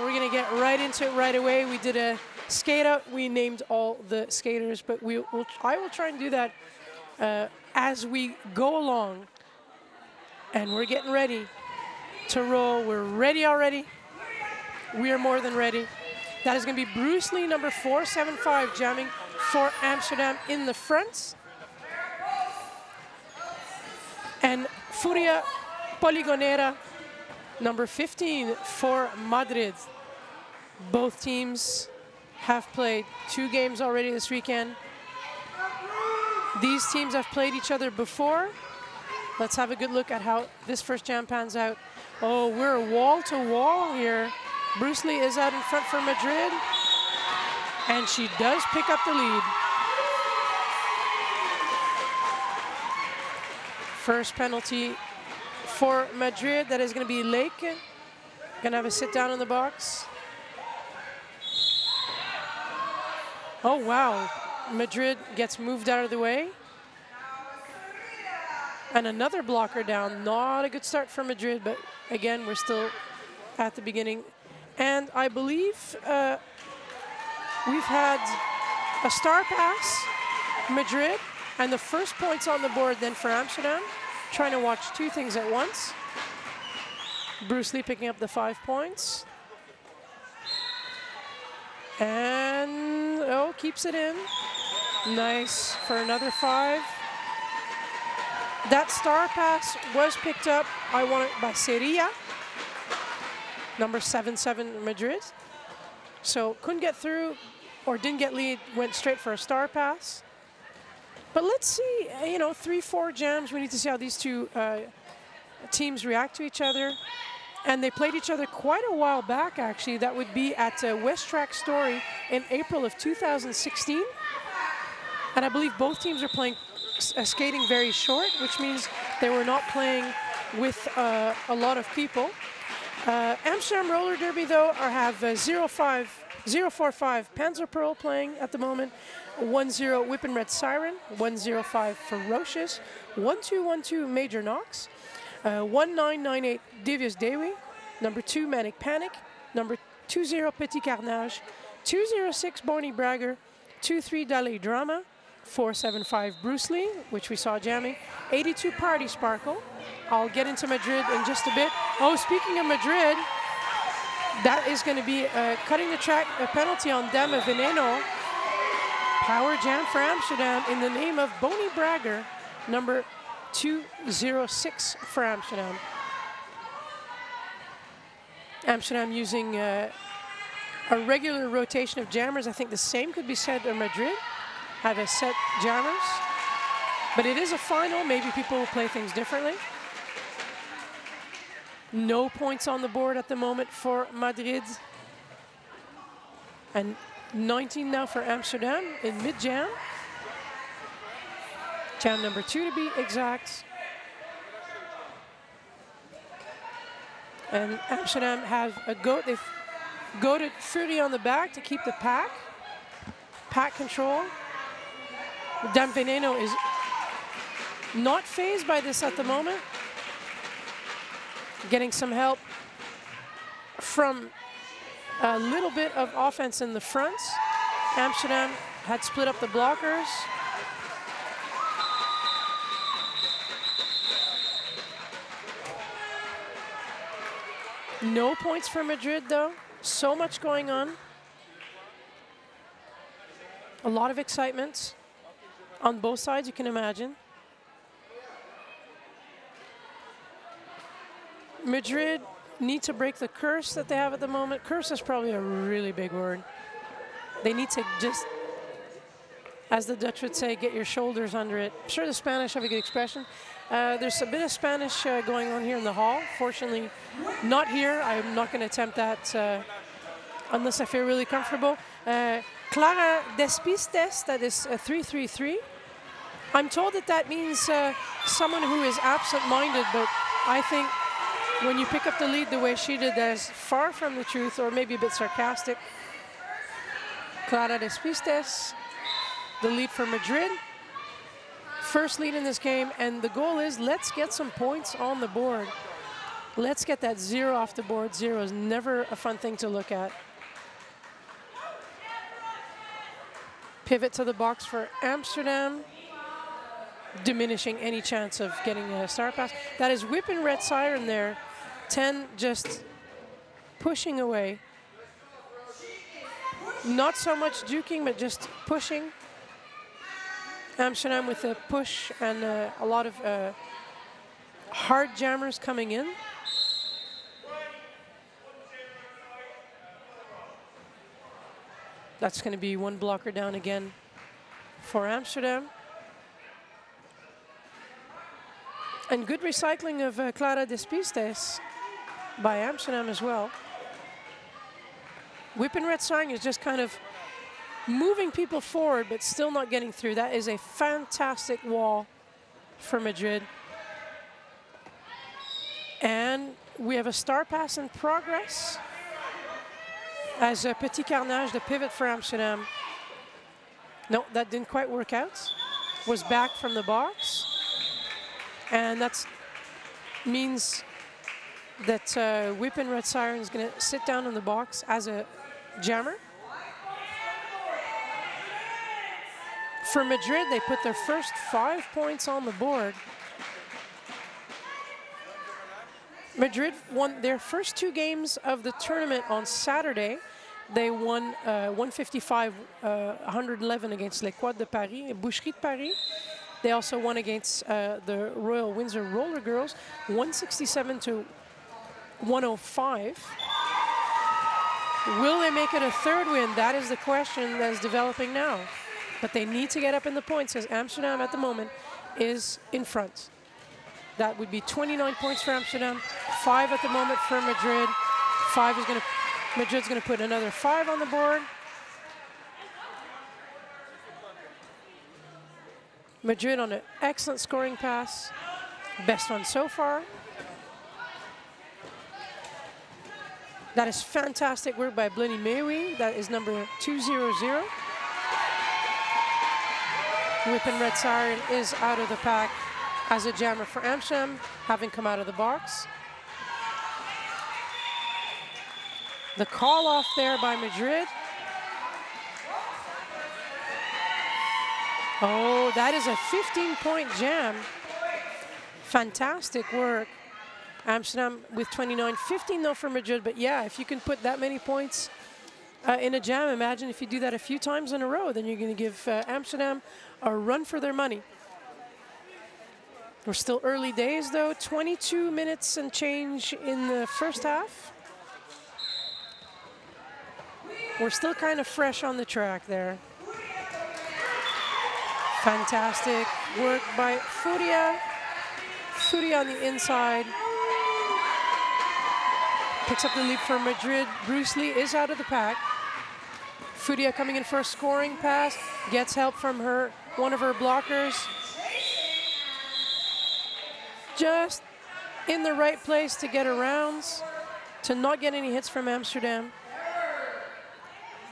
we're going to get right into it right away. We did a skate out. We named all the skaters, but I will try and do that as we go along. And we're getting ready to roll. We're ready already. We are more than ready. That is going to be Bruce Lee, number 475, jamming for Amsterdam in the front. And Furia Poligonera, number 15 for Madrid. Both teams have played 2 games already this weekend. These teams have played each other before. Let's have a good look at how this first jam pans out. Oh, we're wall to wall here. Bruce Lee is out in front for Madrid, and she does pick up the lead. First penalty for Madrid. That is going to be Lake. Going to have a sit down in the box. Oh, wow. Madrid gets moved out of the way. And another blocker down. Not a good start for Madrid, but again, we're still at the beginning. And I believe we've had a star pass, Madrid, and the first points on the board then for Amsterdam. Trying to watch 2 things at once. Bruce Lee picking up the 5 points. And, oh, keeps it in. Nice for another 5. That star pass was picked up, I want it by Seria, number 77 Madrid. So couldn't get through or didn't get lead, went straight for a star pass. But let's see, you know, 3-4 jams. We need to see how these 2 teams react to each other. And they played each other quite a while back, actually. That would be at West Track Story in April of 2016. And I believe both teams are playing skating very short, which means they were not playing with a lot of people. Amsterdam Roller Derby, though, have 045 Panzer Pearl playing at the moment, 1-0 Whip and Red Siren, 105 Ferocious, 1212 Major Knox, 1998 Devious Dewi, number 2 Manic Panic, number 20 Petit Carnage, 206 Bonnie Bragger, 23 Dalai Drama, 475 Bruce Lee, which we saw jamming, 82 Party Sparkle. I'll get into Madrid in just a bit. Oh, speaking of Madrid, that is going to be cutting the track, a penalty on Dame Veneno. Power jam for Amsterdam in the name of Bonnie Bragger, number 206 for Amsterdam. Amsterdam using a regular rotation of jammers. I think the same could be said of Madrid. Have a set jammers. But it is a final. Maybe people will play things differently. No points on the board at the moment for Madrid. And 19 now for Amsterdam in mid-jam. Jam number 2 to be exact. And Amsterdam have a goat. They've goated Fury on the back to keep the pack. Pack control. Dame Veneno is not phased by this at the moment. Getting some help from a little bit of offense in the front. Amsterdam had split up the blockers. No points for Madrid, though. So much going on. A lot of excitement on both sides, you can imagine. Madrid need to break the curse that they have at the moment. Curse is probably a really big word. They need to just, as the Dutch would say, get your shoulders under it. I'm sure the Spanish have a good expression. There's a bit of Spanish going on here in the hall. Fortunately, not here. I'm not going to attempt that unless I feel really comfortable. Clara Despistes, that is 333. I'm told that that means someone who is absent-minded, but I think when you pick up the lead the way she did, that is far from the truth, or maybe a bit sarcastic. Clara Despistes, the lead for Madrid. First lead in this game, and the goal is let's get some points on the board. Let's get that 0 off the board. 0 is never a fun thing to look at. Pivot to the box for Amsterdam, diminishing any chance of getting a star pass. That is whipping red siren there. 10 just pushing away. Not so much juking, but just pushing. Amsterdam with a push and a lot of hard jammers coming in. That's going to be one blocker down again for Amsterdam. And good recycling of Clara Despistes by Amsterdam as well. Whipping red siren is just kind of moving people forward, but still not getting through. That is a fantastic wall for Madrid. And we have a star pass in progress as a Petit Carnage, the pivot for Amsterdam. No, that didn't quite work out. Was back from the box. And that means that Whipping Red Siren is going to sit down in the box as a jammer. For Madrid, they put their first 5 points on the board. Madrid won their first 2 games of the tournament on Saturday. They won 155-111 against Les Quads de Paris, Boucherie de Paris. They also won against the Royal Windsor Roller Girls, 167-105. Will they make it a third win? That is the question that is developing now. But they need to get up in the points because Amsterdam at the moment is in front. That would be 29 points for Amsterdam, 5 at the moment for Madrid. Madrid's going to put another 5 on the board. Madrid on an excellent scoring pass. Best one so far. That is fantastic work by Albany Mewi. That is number 200. Whipping Red Siren is out of the pack as a jammer for Amsterdam, having come out of the box. The call off there by Madrid. Oh, that is a 15-point jam. Fantastic work. Amsterdam with 29, 15 though for Madrid, but yeah, if you can put that many points in a jam, imagine if you do that a few times in a row, then you're going to give Amsterdam a run for their money. We're still early days though, 22 minutes and change in the first half. We're still kind of fresh on the track there. Fantastic work by Furia. Furia on the inside. Picks up the lead for Madrid. Bruce Lee is out of the pack. Furia coming in for a scoring pass. Gets help from one of her blockers. Just in the right place to get around, to not get any hits from Amsterdam.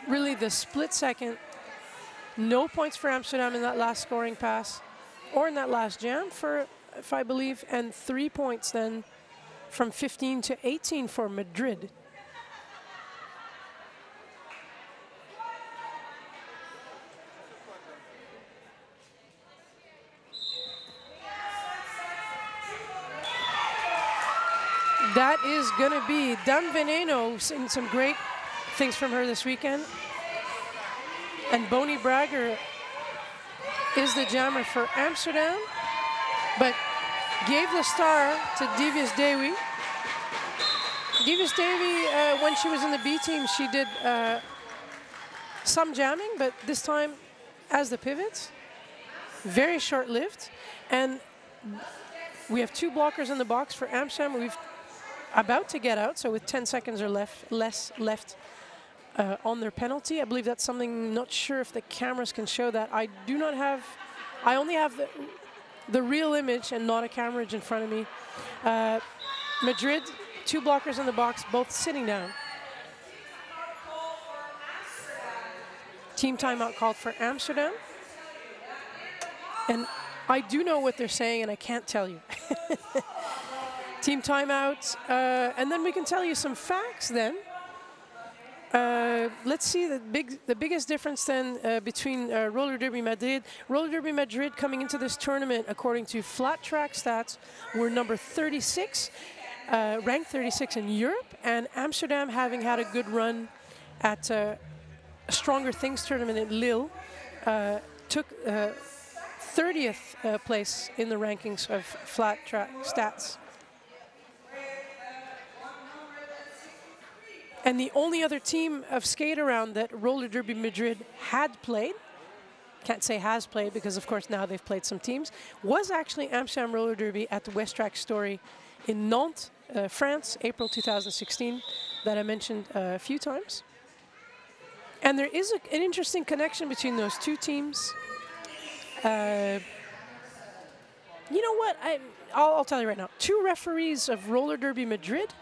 Really the split second. No points for Amsterdam in that last scoring pass, or in that last jam, if I believe, and 3 points then from 15 to 18 for Madrid. That is going to be Dan Veneno, seeing some great things from her this weekend. And Bonnie Bragger is the jammer for Amsterdam, but gave the star to Divius Dewi. Divius Dewi, when she was in the B team, she did some jamming, but this time as the pivot. Very short-lived. And we have 2 blockers in the box for Amsterdam. We've about to get out, so with 10 seconds or less left on their penalty. I believe that's something, not sure if the cameras can show that. I only have the real image and not a camera in front of me. Madrid, 2 blockers in the box, both sitting down. Team timeout called for Amsterdam. And I do know what they're saying, and I can't tell you. Team timeout, and then we can tell you some facts then. Let's see the biggest difference then between Roller Derby Madrid. Roller Derby Madrid coming into this tournament, according to Flat Track Stats, were number 36, ranked 36 in Europe, and Amsterdam, having had a good run at a Stronger Things tournament in Lille, took 30th place in the rankings of Flat Track Stats. And the only other team of skate around that Roller Derby Madrid had played, can't say has played because of course now they've played some teams, was actually Amsterdam Roller Derby at the West Track Story in Nantes, France, April 2016, that I mentioned a few times. And there is an interesting connection between those two teams. You know what? I'll tell you right now. Two referees of Roller Derby Madrid,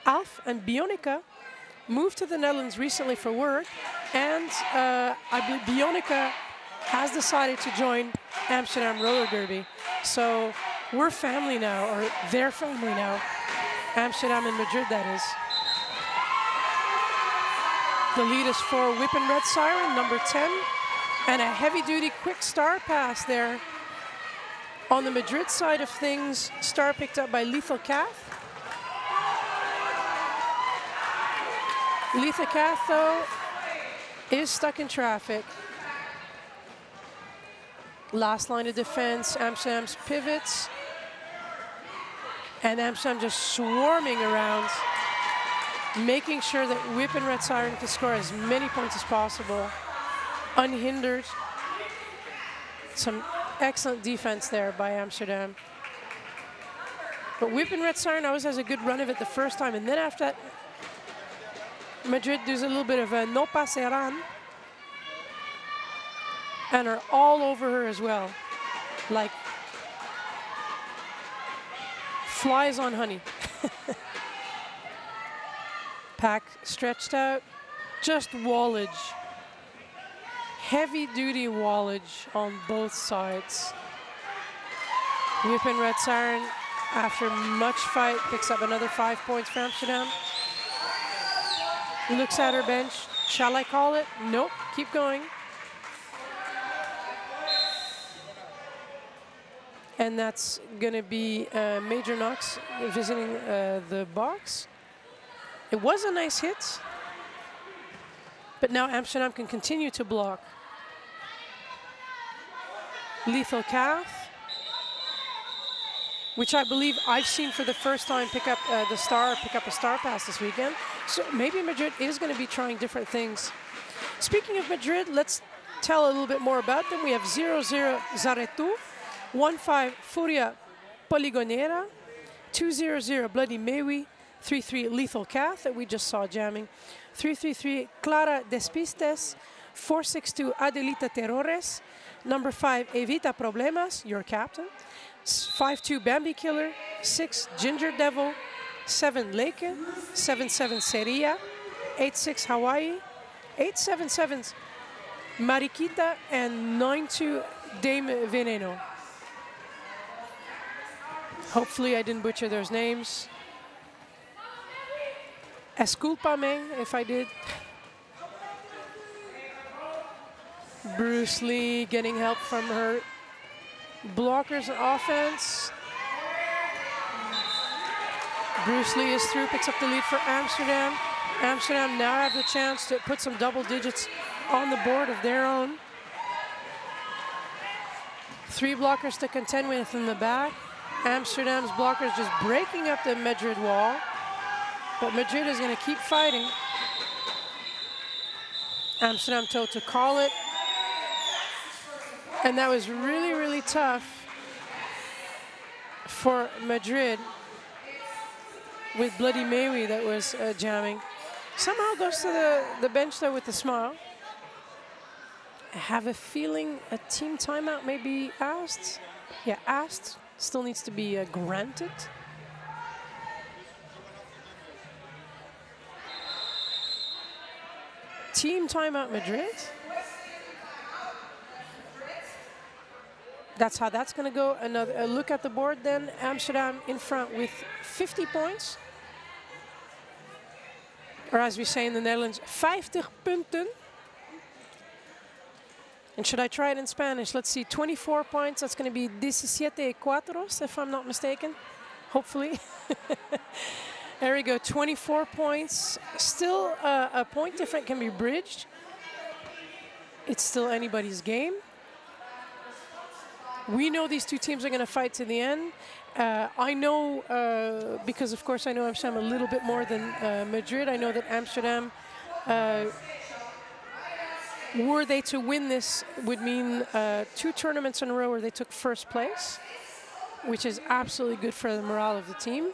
Alf and Bionica, moved to the Netherlands recently for work, and I believe Bionica has decided to join Amsterdam Roller Derby. So we're family now, or they're family now. Amsterdam and Madrid, that is. The lead is for Whip and Red Siren, number 10, and a heavy-duty quick star pass there. On the Madrid side of things, star picked up by Lethal Cath. Lethal Cath, though, is stuck in traffic. Last line of defense, Amsterdam's pivots. And Amsterdam just swarming around, making sure that Whip and Red Siren can score as many points as possible, unhindered. Some excellent defense there by Amsterdam. But Whip and Red Siren always has a good run of it the first time, and then after that, Madrid does a little bit of a no passerán and are all over her as well, like flies on honey. Pack stretched out, just wallage. Heavy-duty wallage on both sides. Whip and Red Siren, after much fight, picks up another 5 points for Amsterdam. Looks at her bench. Shall I call it? Nope. Keep going. And that's going to be Major Knox visiting the box. It was a nice hit, but now Amsterdam can continue to block. Lethal Cath, which I believe I've seen for the first time pick up a star pass this weekend. So maybe Madrid is going to be trying different things. Speaking of Madrid, let's tell a little bit more about them. We have 0-0 Zaretu, 1-5 Furia Poligonera, 2-0 Bloody Mewi, 3-3 Lethal Cath that we just saw jamming, 3-3 Clara Despistes, 4-6-2 Adelita Terrores, number 5 Evita Problemas, your captain, 5-2 Bambi Killer, 6 Ginger Devil, 7 Leke, 7-7 Seria, 8-6 Hawaii, 8-7-7 Mariquita, and 9-2 Dame Veneno. Hopefully I didn't butcher those names. Esculpame if I did. Bruce Lee getting help from her blockers and offense. Bruce Lee is through, picks up the lead for Amsterdam. Amsterdam now have the chance to put some double digits on the board of their own. 3 blockers to contend with in the back. Amsterdam's blockers just breaking up the Madrid wall. But Madrid is going to keep fighting. Amsterdam told to call it. And that was really, really tough for Madrid with Bloody Mewi that was jamming. Somehow goes to the bench though with a smile. I have a feeling a team timeout may be asked. Yeah, asked. Still needs to be granted. Team timeout Madrid. that's how that's going to go. A look at the board then. Amsterdam in front with 50 points. Or as we say in the Netherlands, 50 punten. And should I try it in Spanish? Let's see, 24 points. That's going to be 17 cuatros, if I'm not mistaken. Hopefully. There we go, 24 points. Still a point difference can be bridged. It's still anybody's game. We know these two teams are going to fight to the end. I know, because of course I know Amsterdam a little bit more than Madrid. I know that Amsterdam, were they to win this, would mean 2 tournaments in a row where they took first place, which is absolutely good for the morale of the team.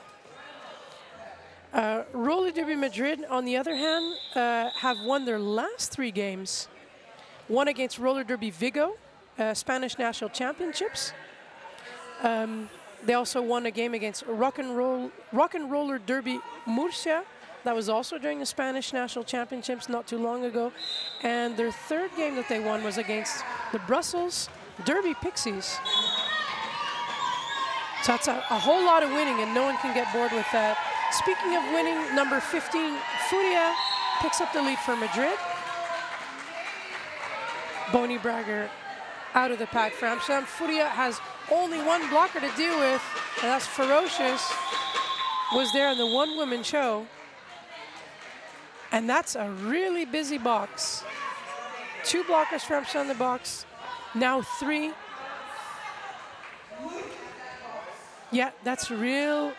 Roller Derby Madrid, on the other hand, have won their last 3 games. One against Roller Derby Vigo, Spanish National Championships. They also won a game against Rock and Roller Derby Murcia. That was also during the Spanish National Championships not too long ago. And their 3rd game that they won was against the Brussels Derby Pixies. So that's a whole lot of winning, and no one can get bored with that. Speaking of winning, number 15, Furia, picks up the lead for Madrid. Boney Bragger out of the pack for Amsterdam. Furia has only 1 blocker to deal with, and that's Ferocious. Was there in the one-woman show. And that's a really busy box. 2 blockers for Amsterdam in the box. Now 3. Yeah, that's real.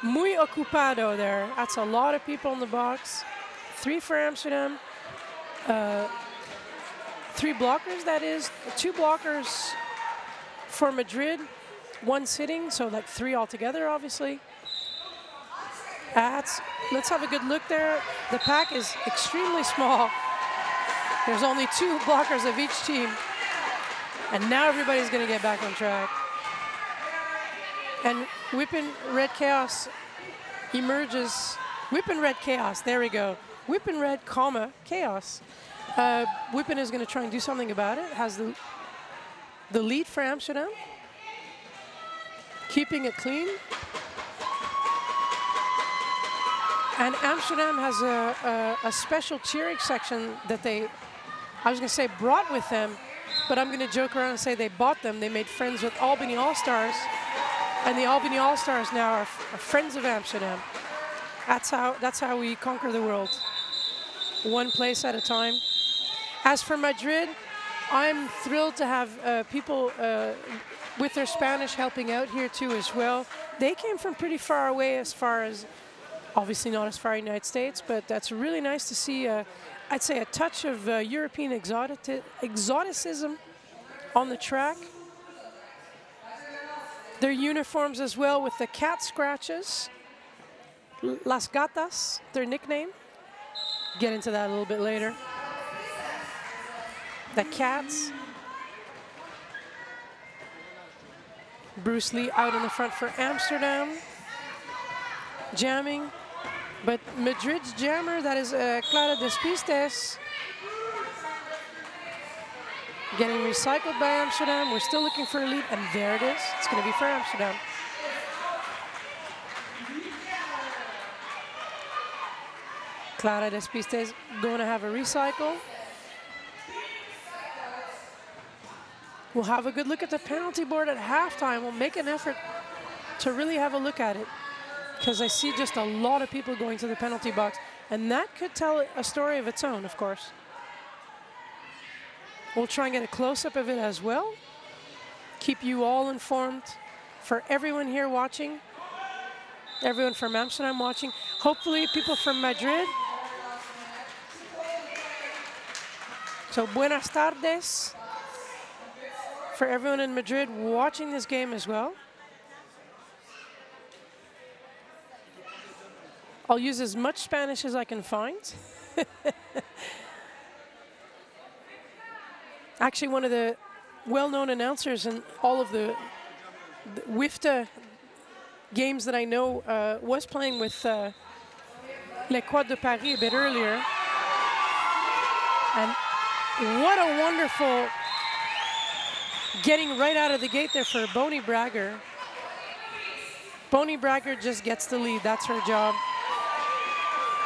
Muy ocupado there. That's a lot of people in the box. 3 for Amsterdam. 3 blockers, that is. 2 blockers for Madrid. 1 sitting, so like 3 altogether, obviously. Let's have a good look there. The pack is extremely small. There's only 2 blockers of each team. And now everybody's going to get back on track. And Whippin' Red Chaos emerges. Whippin' Red Chaos, there we go. Whippin' Red, comma, Chaos. Whippin' is going to try and do something about it. Has the lead for Amsterdam. Keeping it clean. And Amsterdam has a special cheering section that I was going to say brought with them, but I'm going to joke around and say they bought them. They made friends with Albany All Stars, and the Albany All Stars now are friends of Amsterdam. That's how we conquer the world, 1 place at a time. As for Madrid, I'm thrilled to have people with their Spanish helping out here too as well. They came from pretty far away, as far as, obviously not as far as the United States, but that's really nice to see, I'd say, a touch of European exoticism on the track. Their uniforms as well, with the cat scratches. Las Gatas, their nickname. Get into that a little bit later. The cats. Bruce Lee out in the front for Amsterdam. Jamming. But Madrid's jammer, that is Clara Despistes, getting recycled by Amsterdam. We're still looking for a lead, and there it is. It's going to be for Amsterdam. Clara Despistes going to have a recycle. We'll have a good look at the penalty board at halftime. We'll make an effort to really have a look at it, because I see just a lot of people going to the penalty box. And that could tell a story of its own, of course. We'll try and get a close-up of it as well. Keep you all informed. For everyone here watching, everyone from Amsterdam watching, hopefully people from Madrid. So buenas tardes for everyone in Madrid watching this game as well. I'll use as much Spanish as I can find. Actually, one of the well-known announcers in all of the WFTDA games that I know was playing with Les Quad de Paris a bit earlier. And what a wonderful getting right out of the gate there for Bonnie Bragger. Bonnie Bragger just gets the lead. That's her job.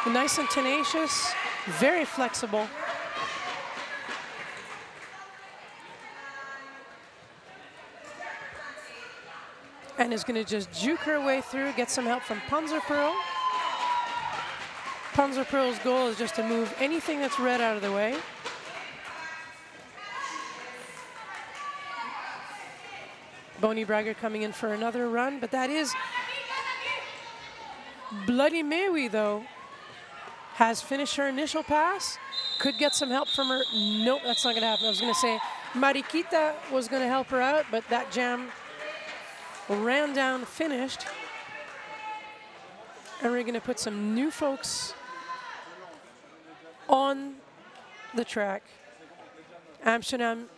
Nice and tenacious, very flexible. And is going to just juke her way through, get some help from Panzerpearl. Panzerpearl's goal is just to move anything that's red out of the way. Bonnie Bragger coming in for another run, but that is Bloody Mary, though, has finished her initial pass. Could get some help from her. Nope, that's not going to happen. I was going to say Mariquita was going to help her out, but that jam ran down, finished. And we're going to put some new folks on the track. Amsterdam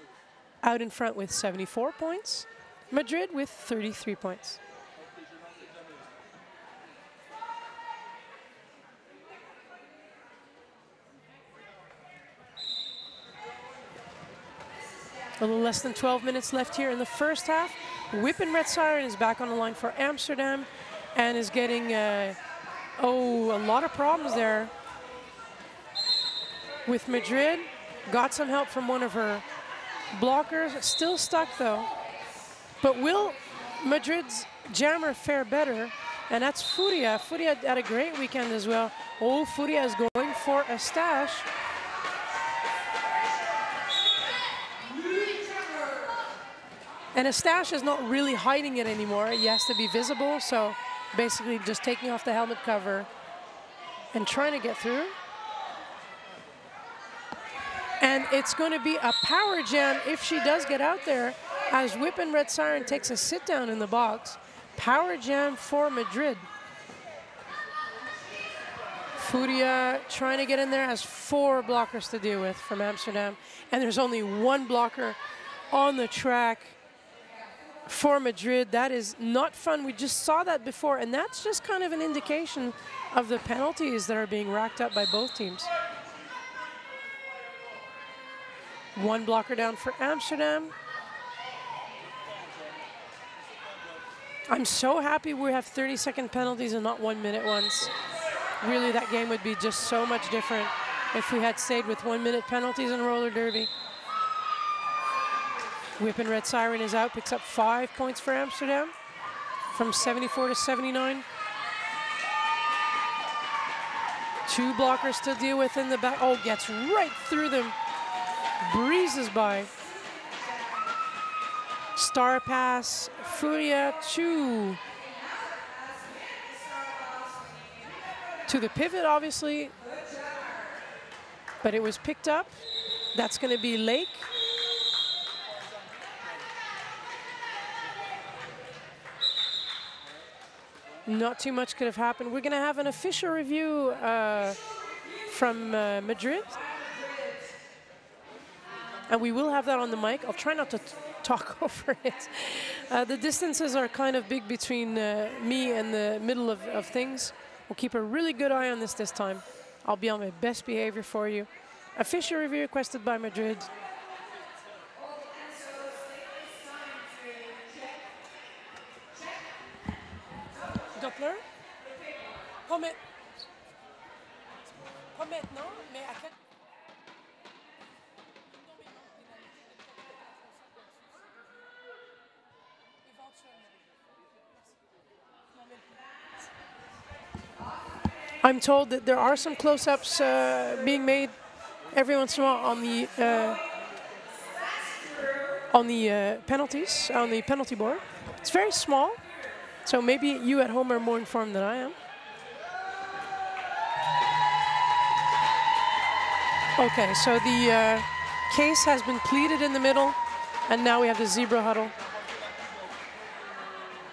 out in front with 74 points. Madrid with 33 points. A little less than 12 minutes left here in the first half. Whippin' Red Siren is back on the line for Amsterdam and is getting, a lot of problems there with Madrid. Got some help from one of her blockers. Still stuck, though. But will Madrid's jammer fare better? And that's Furia. Furia had a great weekend as well. Oh, Furia is going for a stash. And a stash is not really hiding it anymore. He has to be visible, so basically just taking off the helmet cover and trying to get through. And it's going to be a power jam if she does get out there, as Whippin' Red Siren takes a sit down in the box. Power jam for Madrid. Furia trying to get in there, has 4 blockers to deal with from Amsterdam. And there's only 1 blocker on the track for Madrid. That is not fun. We just saw that before, and that's just kind of an indication of the penalties that are being racked up by both teams. 1 blocker down for Amsterdam. I'm so happy we have 30-second penalties and not 1-minute ones. Really, that game would be just so much different if we had stayed with 1-minute penalties in roller derby. Whippin' Red Siren is out, picks up 5 points for Amsterdam from 74 to 79. 2 blockers to deal with in the back. Oh, gets right through them. Breezes by. Star pass, Furia to the pivot, obviously. But it was picked up. That's going to be Lake. Not too much could have happened. We're going to have an official review from Madrid. And we will have that on the mic. I'll try not to talk over it. The distances are kind of big between me and the middle of things. We'll keep a really good eye on this time. I'll be on my best behavior for you. Official review requested by Madrid. Doppler. Pas maintenant, mais à quel... I'm told that there are some close-ups being made every once in a while on the penalties, on the penalty board. It's very small, so maybe you at home are more informed than I am. Okay, so the case has been pleated in the middle, and now we have the zebra huddle.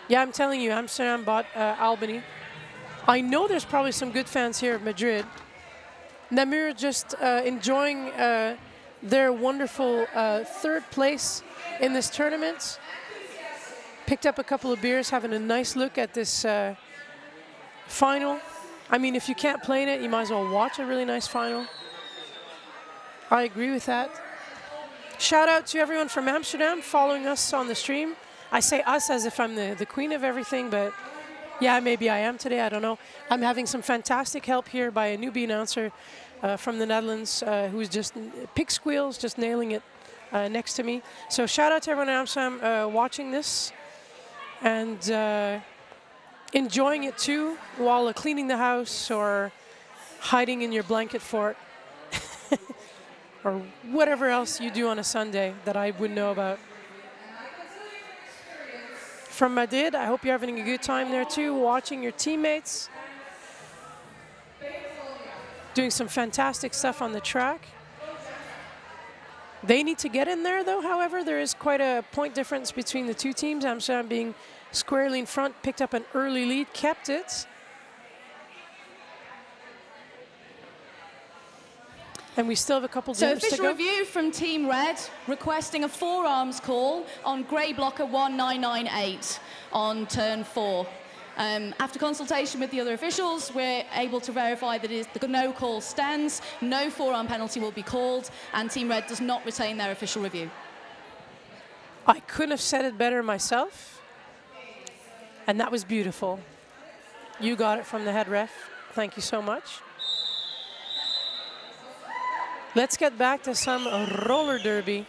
Yeah, I'm telling you, Amsterdam bought Albany. I know there's probably some good fans here at Madrid. Namur just enjoying their wonderful 3rd place in this tournament. Picked up a couple of beers, having a nice look at this final. I mean, if you can't play in it, you might as well watch a really nice final. I agree with that. Shout out to everyone from Amsterdam following us on the stream. I say us as if I'm the queen of everything, but yeah, maybe I am today, I don't know. I'm having some fantastic help here by a newbie announcer from the Netherlands who's just pig squeals, just nailing it next to me. So shout out to everyone in Amsterdam watching this and enjoying it too while cleaning the house or hiding in your blanket fort or whatever else you do on a Sunday that I wouldn't know about. From Madrid, I hope you're having a good time there too, watching your teammates, doing some fantastic stuff on the track. They need to get in there though, however, there is quite a point difference between the two teams. Amsterdam being squarely in front, picked up an early lead, kept it. And we still have a couple dips to go. So official review from Team Red, requesting a forearms call on grey blocker 1998 on turn 4. After consultation with the other officials, we're able to verify that the no call stands, no forearm penalty will be called, and Team Red does not retain their official review. I couldn't have said it better myself, and that was beautiful. You got it from the head ref. Thank you so much. Let's get back to some roller derby.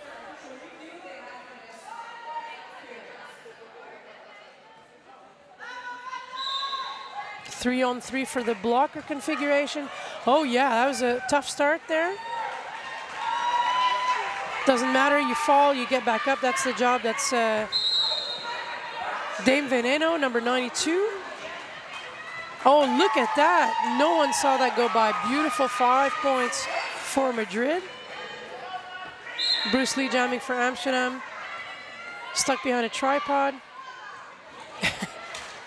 Three on three for the blocker configuration. Oh yeah, that was a tough start there. Doesn't matter, you fall, you get back up. That's the job. That's Dame Veneno, number 92. Oh, look at that. No one saw that go by. Beautiful 5 points for Madrid. Bruce Lee jamming for Amsterdam. Stuck behind a tripod.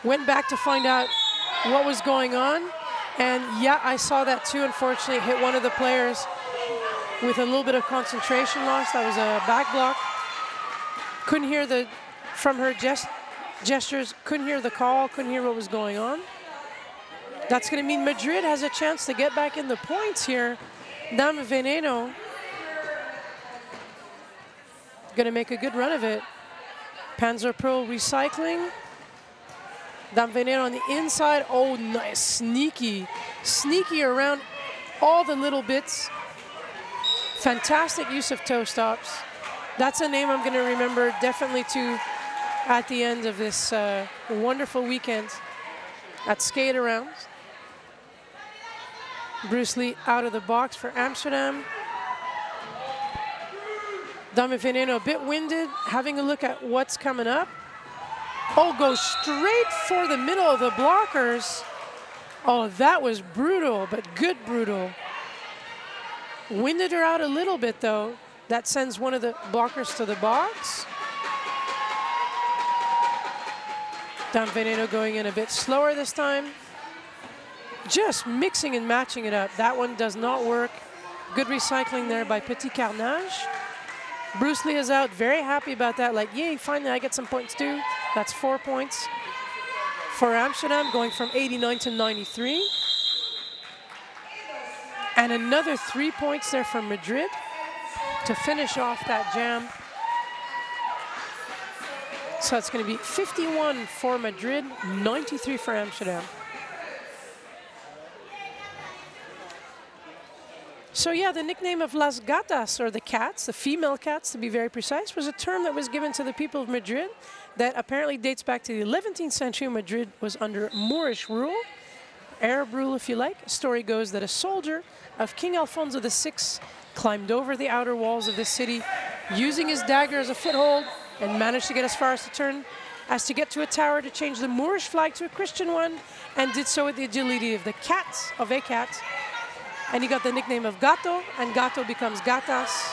Went back to find out what was going on. And yeah, I saw that too. Unfortunately, hit one of the players with a little bit of concentration loss. That was a back block. Couldn't hear from her gestures, couldn't hear the call, couldn't hear what was going on. That's going to mean Madrid has a chance to get back in the points here. Dame Veneno going to make a good run of it. Panzer Pro recycling. Dame Veneno on the inside. Oh, nice. Sneaky. Sneaky around all the little bits. Fantastic use of toe stops. That's a name I'm going to remember definitely too at the end of this wonderful weekend at Skate Around. Bruce Lee out of the box for Amsterdam. Dame Veneno a bit winded, having a look at what's coming up. Oh, goes straight for the middle of the blockers. Oh, that was brutal, but good brutal. Winded her out a little bit though. That sends one of the blockers to the box. Dame Veneno going in a bit slower this time. Just mixing and matching it up. That one does not work. Good recycling there by Petit Carnage. Bruce Lee is out, very happy about that. Like, yay, finally I get some points too. That's 4 points for Amsterdam, going from 89 to 93. And another 3 points there for Madrid to finish off that jam. So it's going to be 51 for Madrid, 93 for Amsterdam. So yeah, the nickname of Las Gatas, or the cats, the female cats to be very precise, was a term that was given to the people of Madrid that apparently dates back to the 11th century. Madrid was under Moorish rule, Arab rule if you like. Story goes that a soldier of King Alfonso VI climbed over the outer walls of the city using his dagger as a foothold and managed to get as far as to get to a tower to change the Moorish flag to a Christian one, and did so with the agility of the cat, of a cat. And he got the nickname of Gato, and Gato becomes Gatas.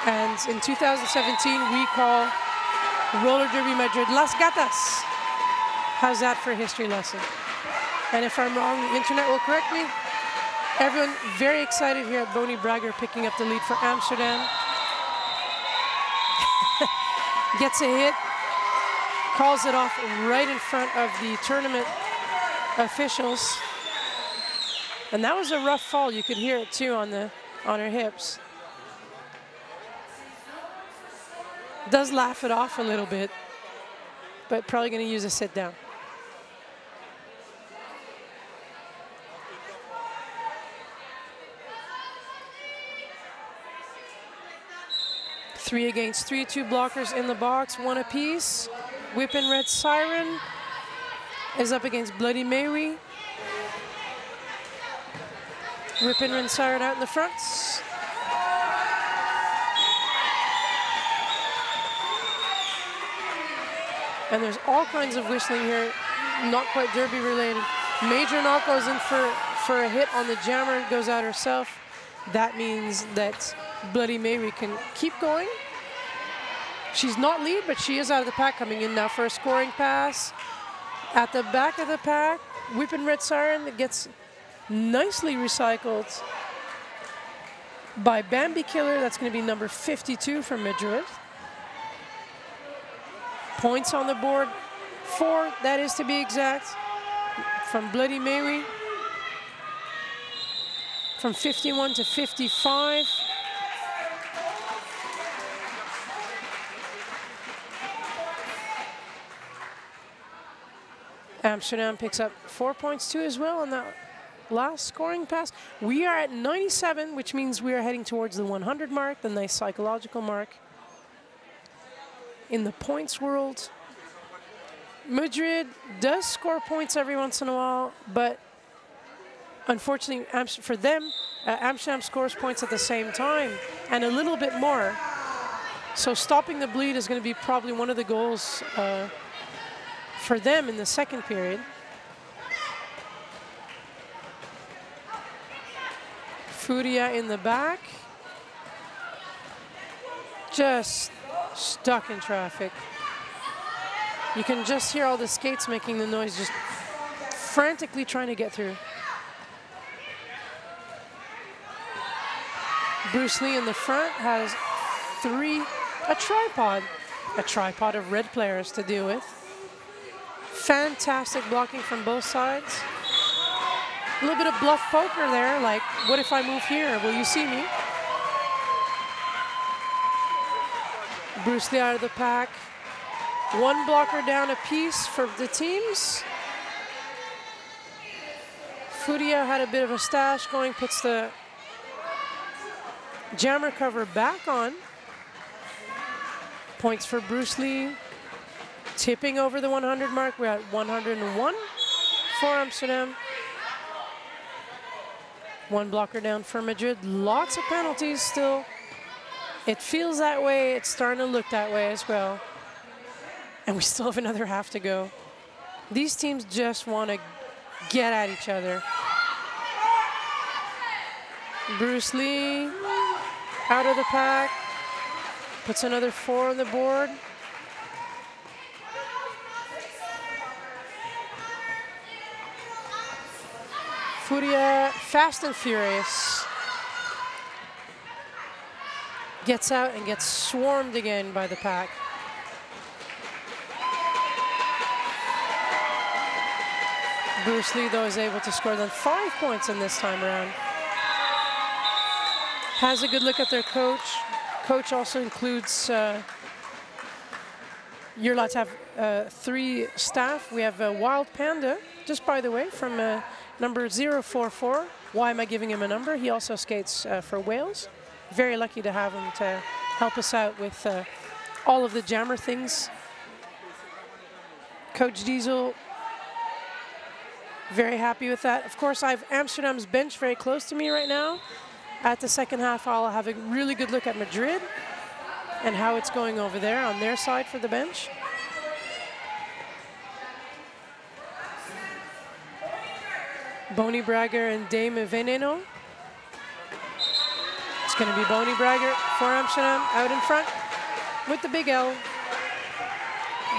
And in 2017, we call Roller Derby Madrid Las Gatas. How's that for a history lesson? And if I'm wrong, the internet will correct me. Everyone very excited here at Bonnie Bragger picking up the lead for Amsterdam. Gets a hit, calls it off right in front of the tournament officials. And that was a rough fall. You could hear it too on her hips. Does laugh it off a little bit, but probably going to use a sit down. Three against three, two blockers in the box, one apiece. Whippin' Red Siren is up against Bloody Mary. Whippin' Red Siren out in the front. And there's all kinds of whistling here, not quite derby related. Major knock goes in for a hit on the jammer, goes out herself. That means that Bloody Mary can keep going. She's not lead, but she is out of the pack, coming in now for a scoring pass. At the back of the pack, Whippin' Red Siren that gets nicely recycled by Bambi Killer. That's going to be number 52 from Madrid. Points on the board, 4, that is to be exact, from Bloody Mary. From 51 to 55. Amsterdam picks up 4 points too as well on that last scoring pass. We are at 97, which means we are heading towards the 100 mark, the nice psychological mark. In the points world, Madrid does score points every once in a while, but unfortunately for them, Amsterdam scores points at the same time and a little bit more. So stopping the bleed is going to be probably one of the goals for them in the second period. Furia in the back. Just stuck in traffic. You can just hear all the skates making the noise, just frantically trying to get through. Bruce Lee in the front has a tripod of red players to deal with. Fantastic blocking from both sides. A little bit of bluff poker there, like, what if I move here? Will you see me? Bruce Lee out of the pack. One blocker down apiece for the teams. Furia had a bit of a stash going, puts the jammer cover back on. Points for Bruce Lee. Tipping over the 100 mark. We're at 101 for Amsterdam. One blocker down for Madrid. Lots of penalties still. It feels that way. It's starting to look that way as well. And we still have another half to go. These teams just want to get at each other. Bruce Lee out of the pack. Puts another 4 on the board. Furia, fast and furious. Gets out and gets swarmed again by the pack. Bruce Lee, though, is able to score then 5 points in this time around. Has a good look at their coach. Coach also includes, you're allowed to have 3 staff. We have Wild Panda, just by the way, from number 044. Why am I giving him a number? He also skates for Wales. Very lucky to have him to help us out with all of the jammer things. Coach Diesel, very happy with that. Of course, I have Amsterdam's bench very close to me right now. At the second half, I'll have a really good look at Madrid and how it's going over there on their side for the bench. Boney Bragger and Dame Veneno. It's going to be Boney Bragger for Amsterdam out in front with the big L.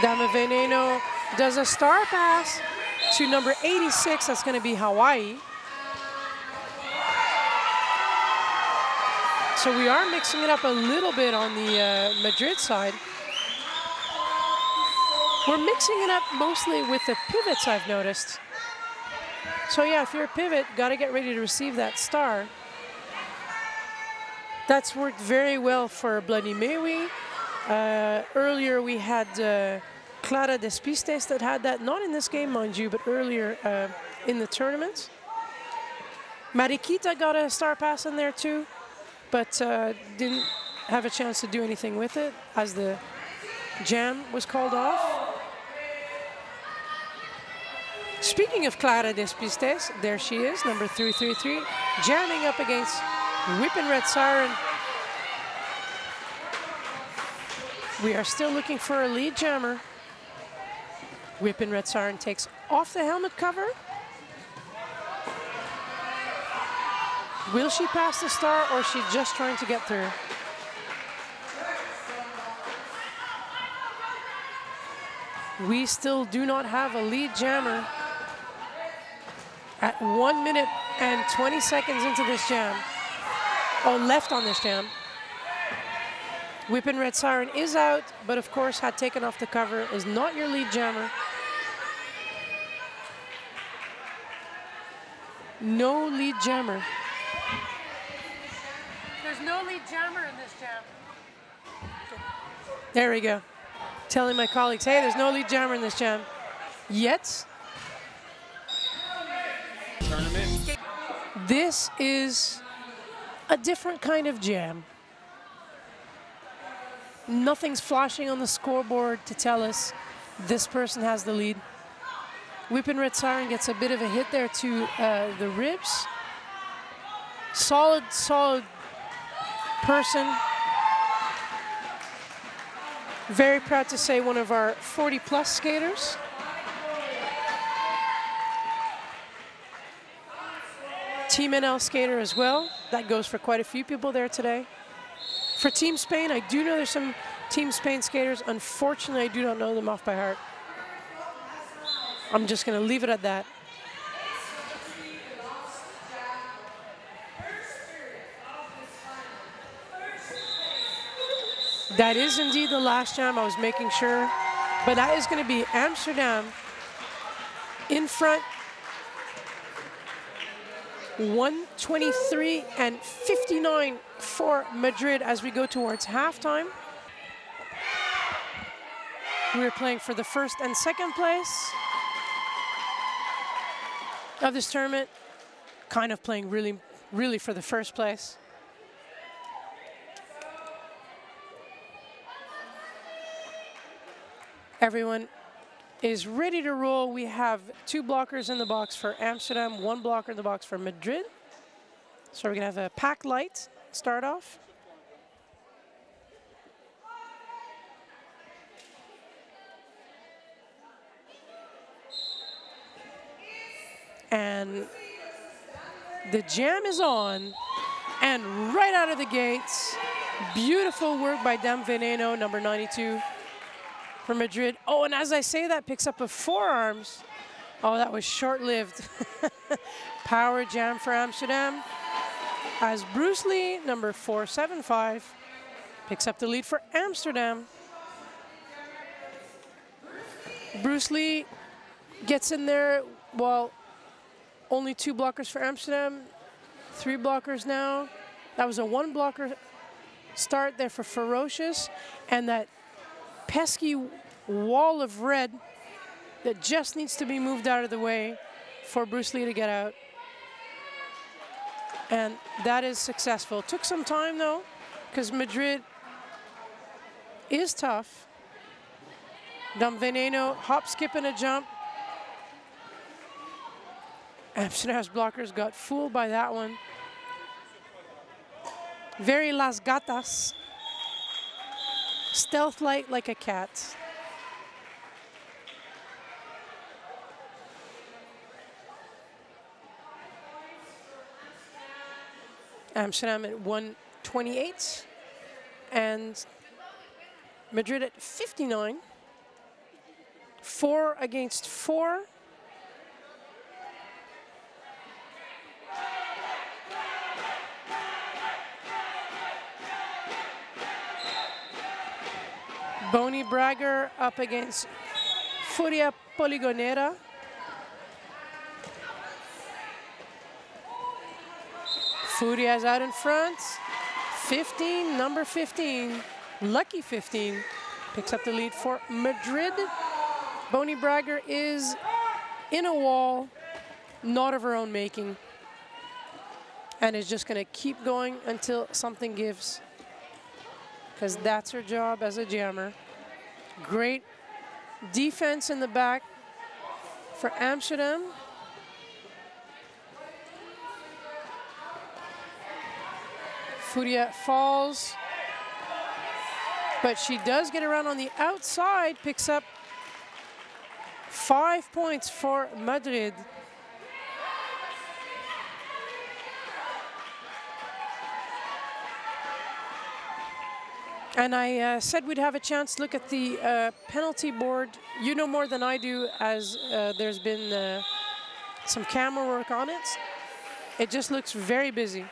Dame Veneno does a star pass to number 86. That's going to be Hawaii. So we are mixing it up a little bit on the Madrid side. We're mixing it up mostly with the pivots, I've noticed. So yeah, if you're a pivot, got to get ready to receive that star. That's worked very well for Bloody Mary. Earlier we had Clara Despistes that had that, not in this game, mind you, but earlier in the tournament. Mariquita got a star pass in there too, but didn't have a chance to do anything with it as the jam was called off. Speaking of Clara Despistes, there she is, number 333, jamming up against Whippin' Red Siren. We are still looking for a lead jammer. Whippin' Red Siren takes off the helmet cover. Will she pass the star, or is she just trying to get through? We still do not have a lead jammer at 1 minute and 20 seconds into this jam. Oh, left on this jam. Whippin' Red Siren is out, but of course had taken off the cover, is not your lead jammer. No lead jammer. There's no lead jammer in this jam. There we go. Telling my colleagues, hey, there's no lead jammer in this jam. Yet. Tournament. This is a different kind of jam. Nothing's flashing on the scoreboard to tell us this person has the lead. Whippin' Red Siren gets a bit of a hit there to the ribs. Solid person. Very proud to say one of our 40+ skaters. Team NL skater as well. That goes for quite a few people there today. For Team Spain, I do know there's some Team Spain skaters. Unfortunately, I do not know them off by heart. I'm just going to leave it at that. That is indeed the last jam, I was making sure. But that is going to be Amsterdam in front. 123 and 59 for Madrid as we go towards halftime. We're playing for the first and second place of this tournament. Kind of playing really for the first place. Everyone is ready to roll. We have 2 blockers in the box for Amsterdam, 1 blocker in the box for Madrid. So we're gonna have a pack light start off. And the jam is on, and right out of the gates, beautiful work by Dam Veneno, number 92. For Madrid. Oh, and as I say that, picks up a forearms. Oh, that was short-lived. Power jam for Amsterdam. As Bruce Lee, number 475, picks up the lead for Amsterdam. Bruce Lee gets in there, well, only 2 blockers for Amsterdam, 3 blockers now. That was a 1 blocker start there for Ferocious, and that pesky wall of red that just needs to be moved out of the way for Bruce Lee to get out. And that is successful. Took some time though, because Madrid is tough. Dam Veneno, hop, skip, and a jump. Amsterdam's blockers got fooled by that one. Very Las Gatas. Stealth-like like a cat. Amsterdam at 128 and Madrid at 59. 4 against 4. Boni Bragger up against Furia Poligonera. Furia's out in front. 15, number 15. Lucky 15 picks up the lead for Madrid. Bonnie Bragger is in a wall, not of her own making, and is just going to keep going until something gives, because that's her job as a jammer. Great defense in the back for Amsterdam. Furia falls, but she does get around on the outside, picks up 5 points for Madrid. And I said we'd have a chance to look at the penalty board. You know more than I do, as there's been some camera work on it. It just looks very busy.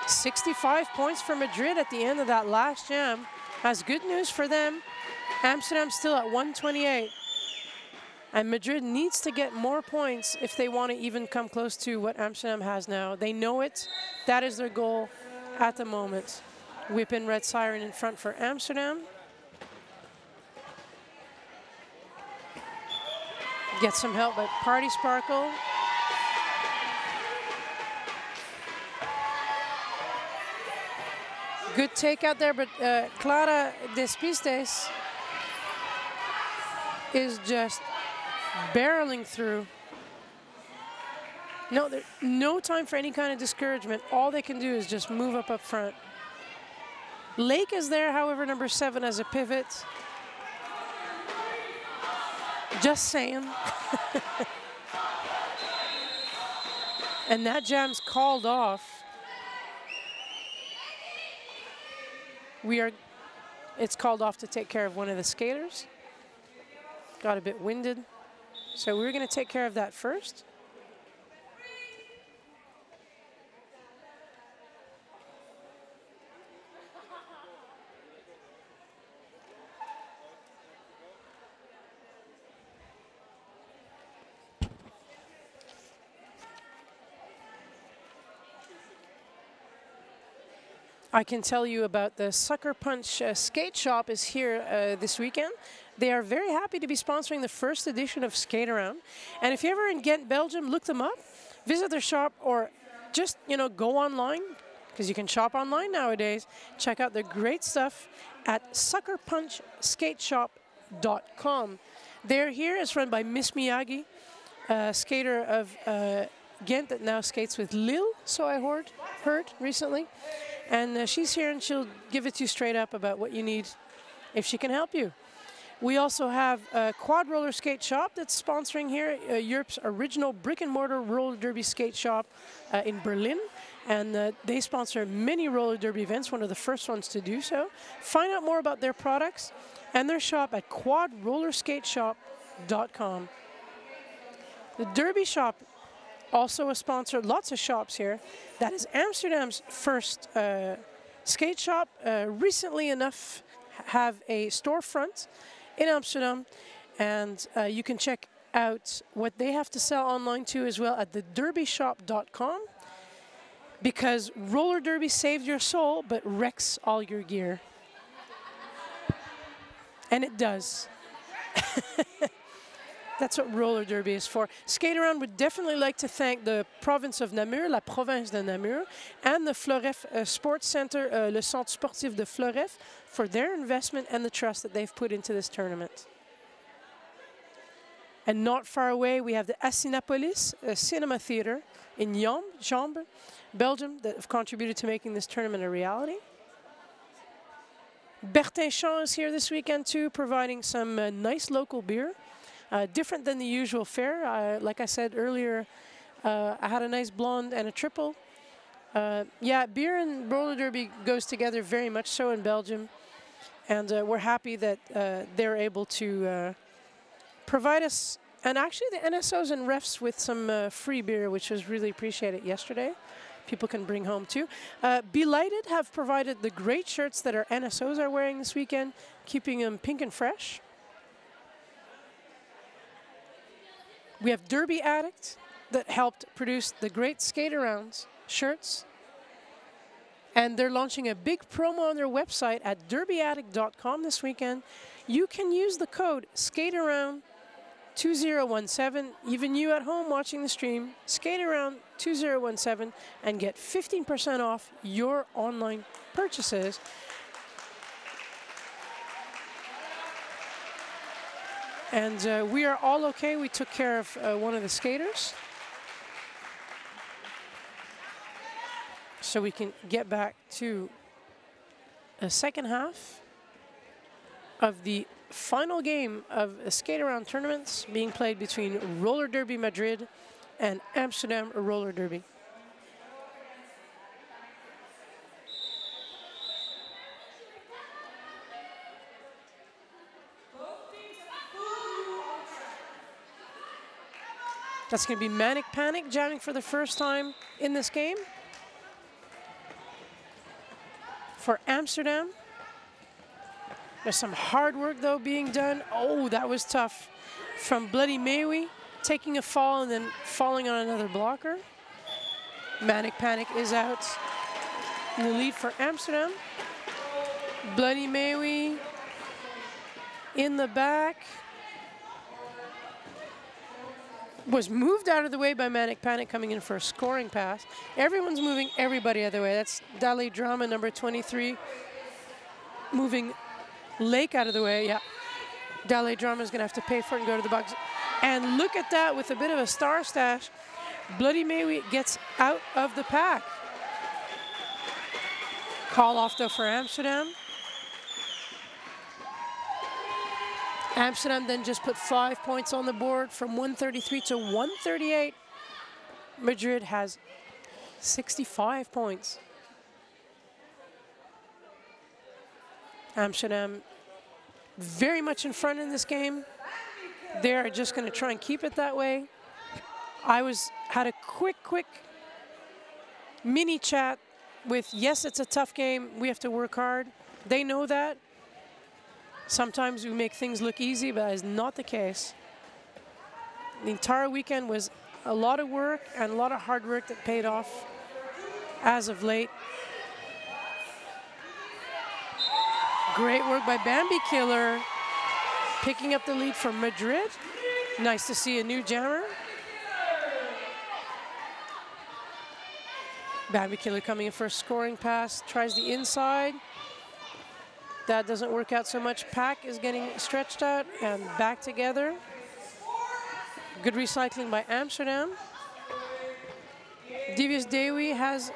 65 points for Madrid at the end of that last jam. That's good news for them. Amsterdam still at 128. And Madrid needs to get more points if they want to even come close to what Amsterdam has now. They know it. That is their goal at the moment. Whip in red siren in front for Amsterdam. Get some help by Party Sparkle. Good take out there, but Clara Despistes is just barreling through. No, there's no time for any kind of discouragement. All they can do is just move up front. Lake is there, however, number 7 as a pivot. Just saying. And that jam's called off. It's called off to take care of one of the skaters. Got a bit winded. So we're going to take care of that first. I can tell you about the Sucker Punch Skate Shop is here this weekend. They are very happy to be sponsoring the first edition of Skate Around. And if you're ever in Ghent, Belgium, look them up, visit their shop, or just, go online, because you can shop online nowadays. Check out the great stuff at suckerpunchskateshop.com. They're here. It's run by Miss Miyagi, a skater of Ghent that now skates with Lille, so I heard recently. And she's here, and she'll give it to you straight up about what you need if she can help you. We also have a Quad Roller Skate Shop that's sponsoring here, Europe's original brick-and-mortar roller derby skate shop in Berlin. And they sponsor many roller derby events, one of the first ones to do so. Find out more about their products and their shop at quadrollerskateshop.com. The Derby Shop, also a sponsor, lots of shops here. That is Amsterdam's first skate shop. Recently enough, have a storefront in Amsterdam, and you can check out what they have to sell online too as well at thederbyshop.com, because roller derby saves your soul but wrecks all your gear. And it does. That's what roller derby is for. Skate Around would definitely like to thank the province of Namur, la province de Namur, and the Floref Sports Center, le Centre Sportif de Floref, for their investment and the trust that they've put into this tournament. And not far away, we have the Assinapolis Cinema Theatre in Jambes, Belgium, that have contributed to making this tournament a reality. Bertin Champ is here this weekend too, providing some nice local beer. Different than the usual fare. Like I said earlier, I had a nice blonde and a triple. Yeah, beer and roller derby goes together very much so in Belgium. And we're happy that they're able to provide us, and actually the NSOs and refs, with some free beer, which was really appreciated yesterday. People can bring home too. Belighted have provided the great shirts that our NSOs are wearing this weekend, keeping them pink and fresh. We have Derby Addict that helped produce the Great Skate Arounds shirts. And they're launching a big promo on their website at derbyaddict.com this weekend. You can use the code SKATEAROUND2017, even you at home watching the stream, SKATEAROUND2017, and get 15% off your online purchases. And we are all okay. We took care of one of the skaters. So we can get back to a second half of the final game of a skate-around tournaments being played between Roller Derby Madrid and Amsterdam Roller Derby. That's going to be Manic Panic jamming for the first time in this game. For Amsterdam. There's some hard work, though, being done. Oh, that was tough. From Bloody Maui, taking a fall and then falling on another blocker. Manic Panic is out in the lead for Amsterdam. Bloody Maui in the back. Was moved out of the way by Manic Panic coming in for a scoring pass. Everyone's moving everybody out of the way. That's Dali Drama, number 23, moving Lake out of the way. Yeah, Dali Drama is going to have to pay for it and go to the box. And look at that, with a bit of a star stash, Bloody Maui gets out of the pack. Call off, though, for Amsterdam. Amsterdam then just put 5 points on the board from 133 to 138. Madrid has 65 points. Amsterdam very much in front in this game. They're just going to try and keep it that way. Had a quick mini chat with, yes, it's a tough game. We have to work hard. They know that. Sometimes we make things look easy, but that is not the case. The entire weekend was a lot of work and a lot of hard work that paid off as of late. Great work by Bambi Killer, picking up the lead from Madrid. Nice to see a new jammer. Bambi Killer coming in for a scoring pass, tries the inside. That doesn't work out so much. Pack is getting stretched out and back together. Good recycling by Amsterdam. Devious Dewi has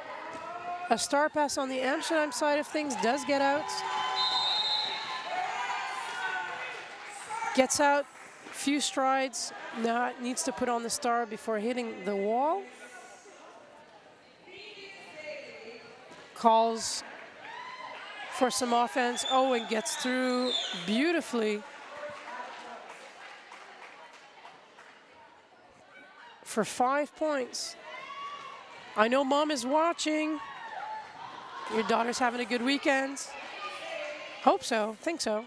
a star pass on the Amsterdam side of things, does get out. Gets out, few strides. Now it needs to put on the star before hitting the wall. Calls for some offense. Oh, and gets through beautifully for 5 points. I know Mom is watching. Your daughter's having a good weekend. Hope so, think so.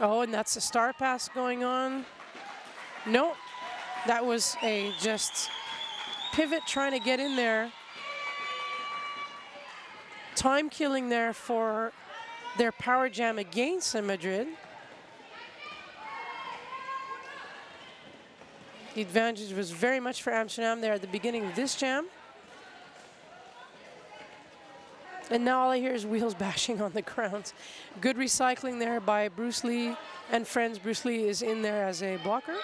Oh, and that's a star pass going on. No. That was a just pivot trying to get in there. Time killing there for their power jam against Madrid. The advantage was very much for Amsterdam there at the beginning of this jam. And now all I hear is wheels bashing on the ground. Good recycling there by Bruce Lee and friends. Bruce Lee is in there as a blocker.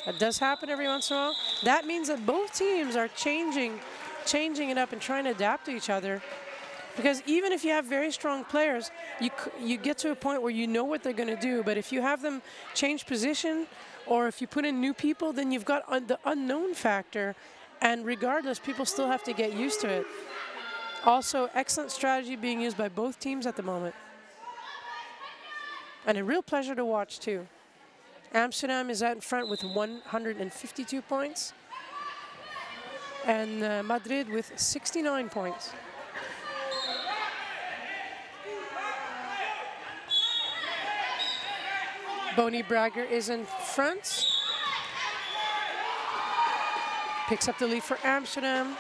That does happen every once in a while. That means that both teams are changing it up and trying to adapt to each other. Because even if you have very strong players, you get to a point where you know what they're going to do. But if you have them change position, or if you put in new people, then you've got the unknown factor. And regardless, people still have to get used to it. Also, excellent strategy being used by both teams at the moment. And a real pleasure to watch, too. Amsterdam is out in front with 152 points. And Madrid with 69 points. Bonnie Bragger is in front. Picks up the lead for Amsterdam.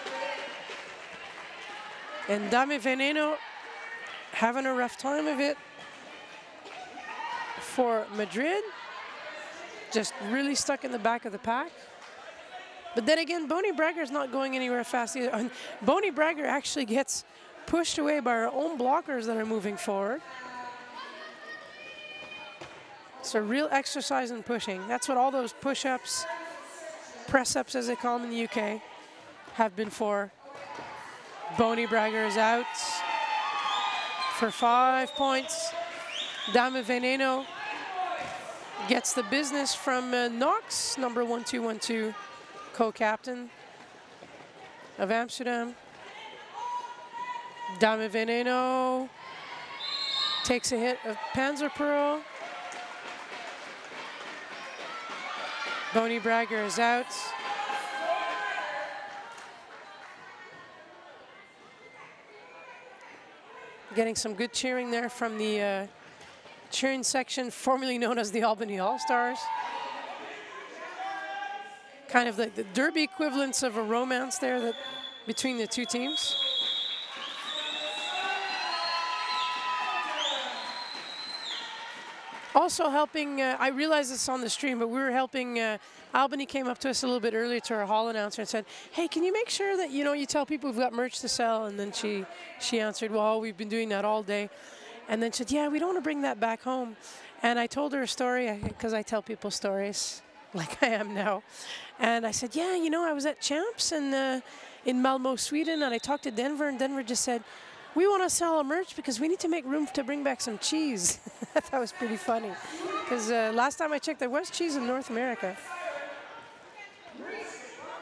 And Dame Veneno having a rough time of it for Madrid. Just really stuck in the back of the pack. But then again, Bonnie Bragger is not going anywhere fast either. And Bonnie Bragger actually gets pushed away by her own blockers that are moving forward. It's a real exercise in pushing. That's what all those push-ups, press-ups as they call them in the UK, have been for. Bonnie Bragger is out for 5 points. Dame Veneno gets the business from Knox, number 1212, co-captain of Amsterdam. Dame Veneno takes a hit of Panzerpearl. Bonnie Bragger is out. Getting some good cheering there from the cheering section, formerly known as the Albany All Stars. Kind of like the derby equivalents of a romance there that between the two teams. Also helping, I realize this on the stream, but we were helping, Albany came up to us a little bit earlier to our hall announcer and said, hey, can you make sure that, you tell people we've got merch to sell? And then she answered, well, we've been doing that all day. And then she said, yeah, we don't want to bring that back home. And I told her a story, because I tell people stories like I am now. And I said, yeah, I was at Champs in Malmo, Sweden, and I talked to Denver, and Denver just said, we want to sell our merch because we need to make room to bring back some cheese. That was pretty funny. Because last time I checked, there was cheese in North America.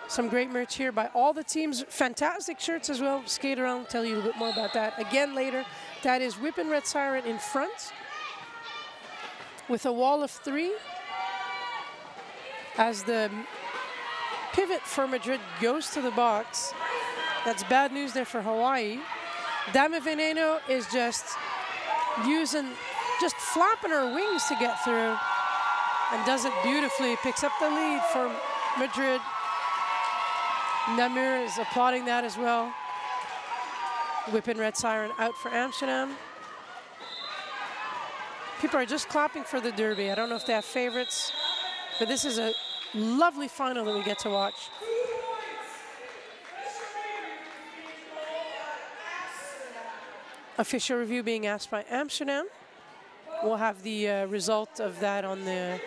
Some great merch here by all the teams. Fantastic shirts as well. Skate around, tell you a little bit more about that again later. That is Whip and Red Siren in front with a wall of 3 as the pivot for Madrid goes to the box. That's bad news there for Hawaii. Dame Veneno is just flapping her wings to get through and does it beautifully. Picks up the lead for Madrid. Namur is applauding that as well. Whip and Red Siren out for Amsterdam. People are just clapping for the derby. I don't know if they have favorites, but this is a lovely final that we get to watch. Official review being asked by Amsterdam. We'll have the result of that on the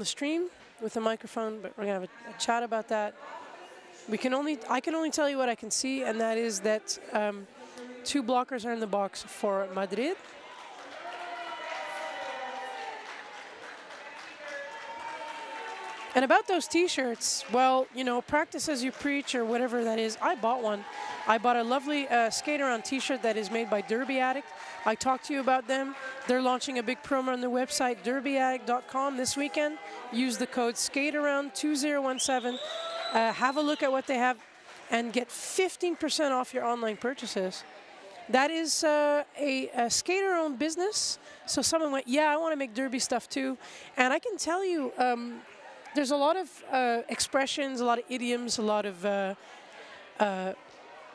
stream with the microphone, but we're gonna have a chat about that. I can only tell you what I can see, and that is that 2 blockers are in the box for Madrid. And about those t-shirts, well, practice as you preach or whatever that is. I bought one. I bought a lovely skate around t-shirt that is made by Derby Addict. I talked to you about them. They're launching a big promo on their website, derbyaddict.com this weekend. Use the code SKATEAROUND2017. Have a look at what they have and get 15% off your online purchases. That is a skater-owned business. So someone went, yeah, I want to make derby stuff too. And I can tell you, there's a lot of expressions, a lot of idioms, a lot of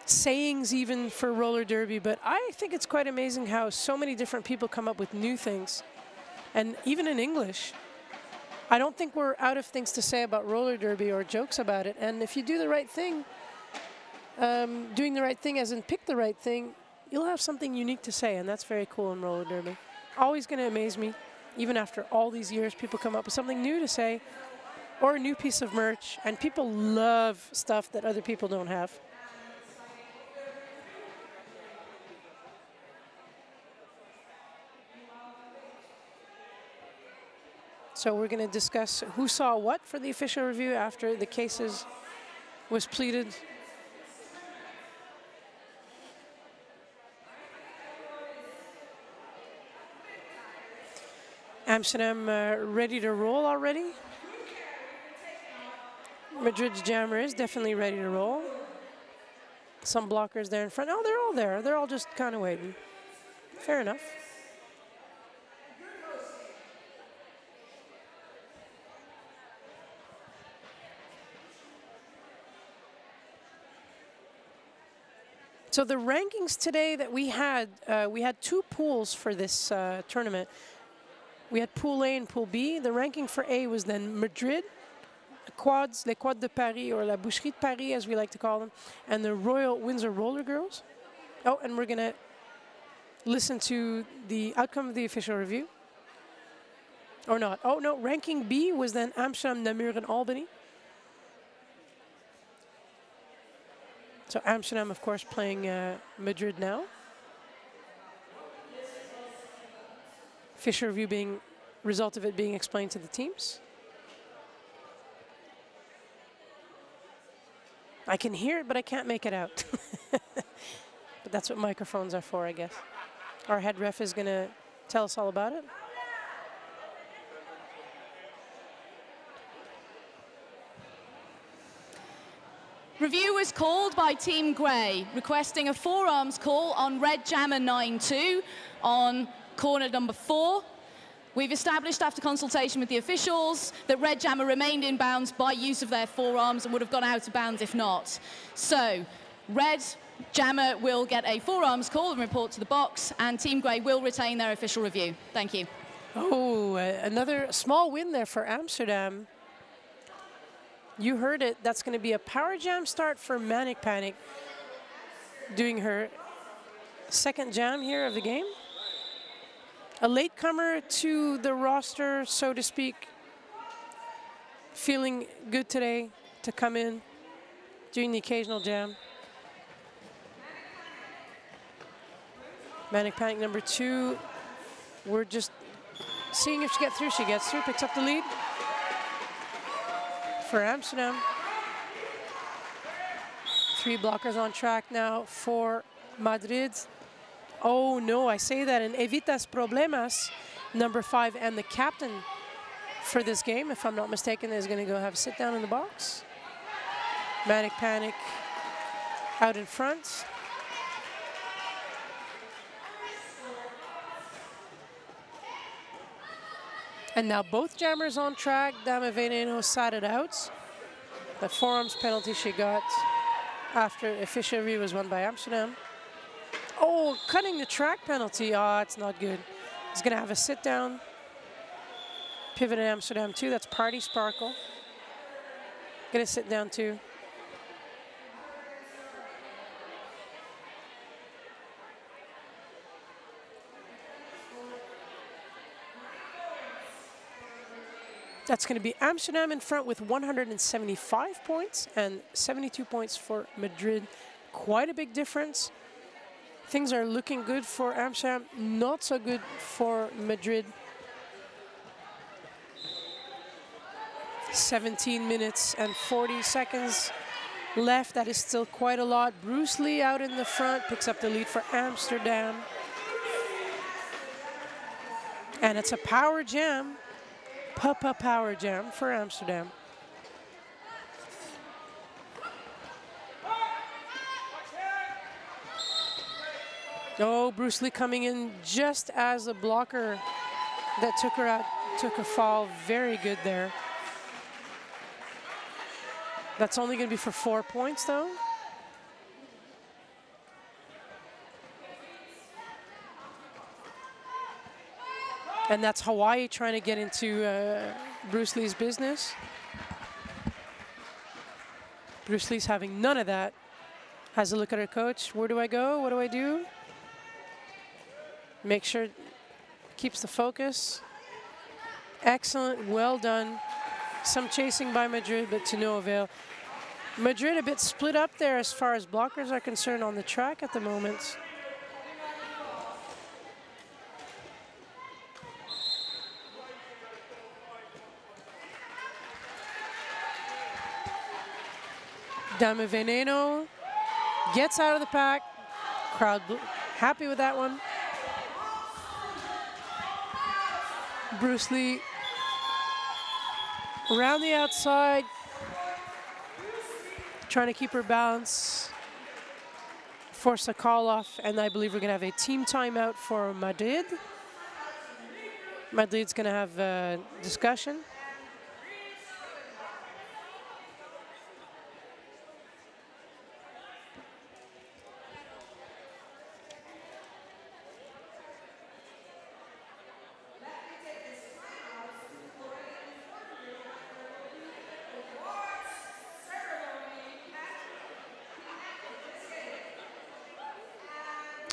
sayings even for roller derby, but I think it's quite amazing how so many different people come up with new things. And even in English, I don't think we're out of things to say about roller derby or jokes about it. And if you do the right thing, doing the right thing as in pick the right thing, you'll have something unique to say, and that's very cool in roller derby. Always going to amaze me, even after all these years, people come up with something new to say or a new piece of merch, and people love stuff that other people don't have. So we're going to discuss who saw what for the official review after the cases was pleaded. Amsterdam ready to roll already. Madrid's jammer is definitely ready to roll. Some blockers there in front. Oh, they're all there. They're all just kind of waiting. Fair enough. So the rankings today that we had 2 pools for this tournament. We had Pool A and Pool B. The ranking for A was then Madrid, les Quads de Paris, or la Boucherie de Paris, as we like to call them, and the Windsor Roller Girls. Oh, and we're going to listen to the outcome of the official review. Or not. Oh, no, ranking B was then Amsterdam, Namur, and Albany. So Amsterdam, of course, playing Madrid now. Official review being, result of it being explained to the teams. I can hear it, but I can't make it out. But that's what microphones are for, I guess. Our head ref is going to tell us all about it. Review was called by Team Grey, requesting a forearms call on red jammer 9-2 on corner number 4. We've established after consultation with the officials that red jammer remained in bounds by use of their forearms and would have gone out of bounds if not. So red jammer will get a forearms call and report to the box, and Team Grey will retain their official review. Thank you. Oh, another small win there for Amsterdam. You heard it. That's going to be a power jam start for Manic Panic, doing her second jam here of the game. A latecomer to the roster, so to speak. Feeling good today to come in, doing the occasional jam. Manic Panic number 2. We're just seeing if she gets through. She gets through, picks up the lead for Amsterdam. 3 blockers on track now for Madrid. Oh no, I say that in Evitas Problemas, number 5, and the captain for this game, if I'm not mistaken, is going to go have a sit down in the box. Manic Panic out in front. And now both jammers on track. Dame Veneno sat it out. The forearms penalty she got after official review was won by Amsterdam. Oh, cutting the track penalty. Oh, it's not good. He's going to have a sit down. Pivot at Amsterdam too. That's Party Sparkle. Going to sit down too. That's going to be Amsterdam in front with 175 points and 72 points for Madrid. Quite a big difference. Things are looking good for Amsterdam, not so good for Madrid. 17 minutes and 40 seconds left. That is still quite a lot. Bruce Lee out in the front, picks up the lead for Amsterdam. And it's a power jam. Power jam for Amsterdam. Oh, Bruce Lee coming in just as the blocker that took her out took a fall. Very good there. That's only going to be for 4 points, though. And that's Hawaii trying to get into Bruce Lee's business. Bruce Lee's having none of that. Has a look at her coach. Where do I go? What do I do? Make sure keeps the focus. Excellent, well done. Some chasing by Madrid, but to no avail. Madrid a bit split up there as far as blockers are concerned on the track at the moment. Dame Veneno gets out of the pack. Crowd happy with that one. Bruce Lee around the outside, trying to keep her balance. Force a call off, and I believe we're going to have a team timeout for Madrid. Madrid's going to have a discussion.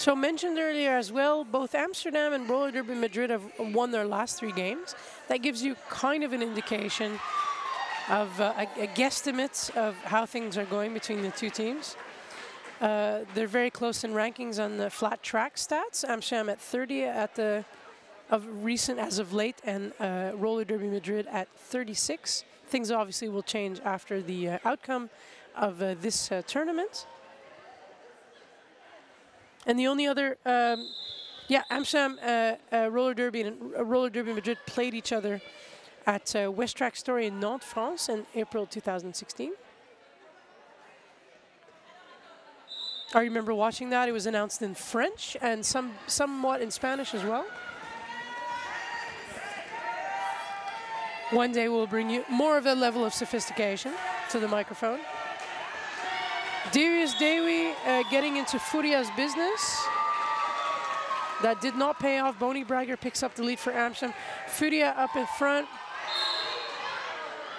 So mentioned earlier as well, both Amsterdam and Roller Derby Madrid have won their last 3 games. That gives you kind of an indication of a guesstimate of how things are going between the two teams. They're very close in rankings on the flat track stats. Amsterdam at 30 as of late, and Roller Derby Madrid at 36. Things obviously will change after the outcome of this tournament. And the only other, Amsterdam Roller Derby and Roller Derby Madrid played each other at West Track Story in Nantes, France in April 2016. I remember watching that. It was announced in French and somewhat in Spanish as well. One day we'll bring you more of a level of sophistication to the microphone. Darius Dewi getting into Furia's business. That did not pay off. Bonnie Bragger picks up the lead for Amsterdam. Furia up in front.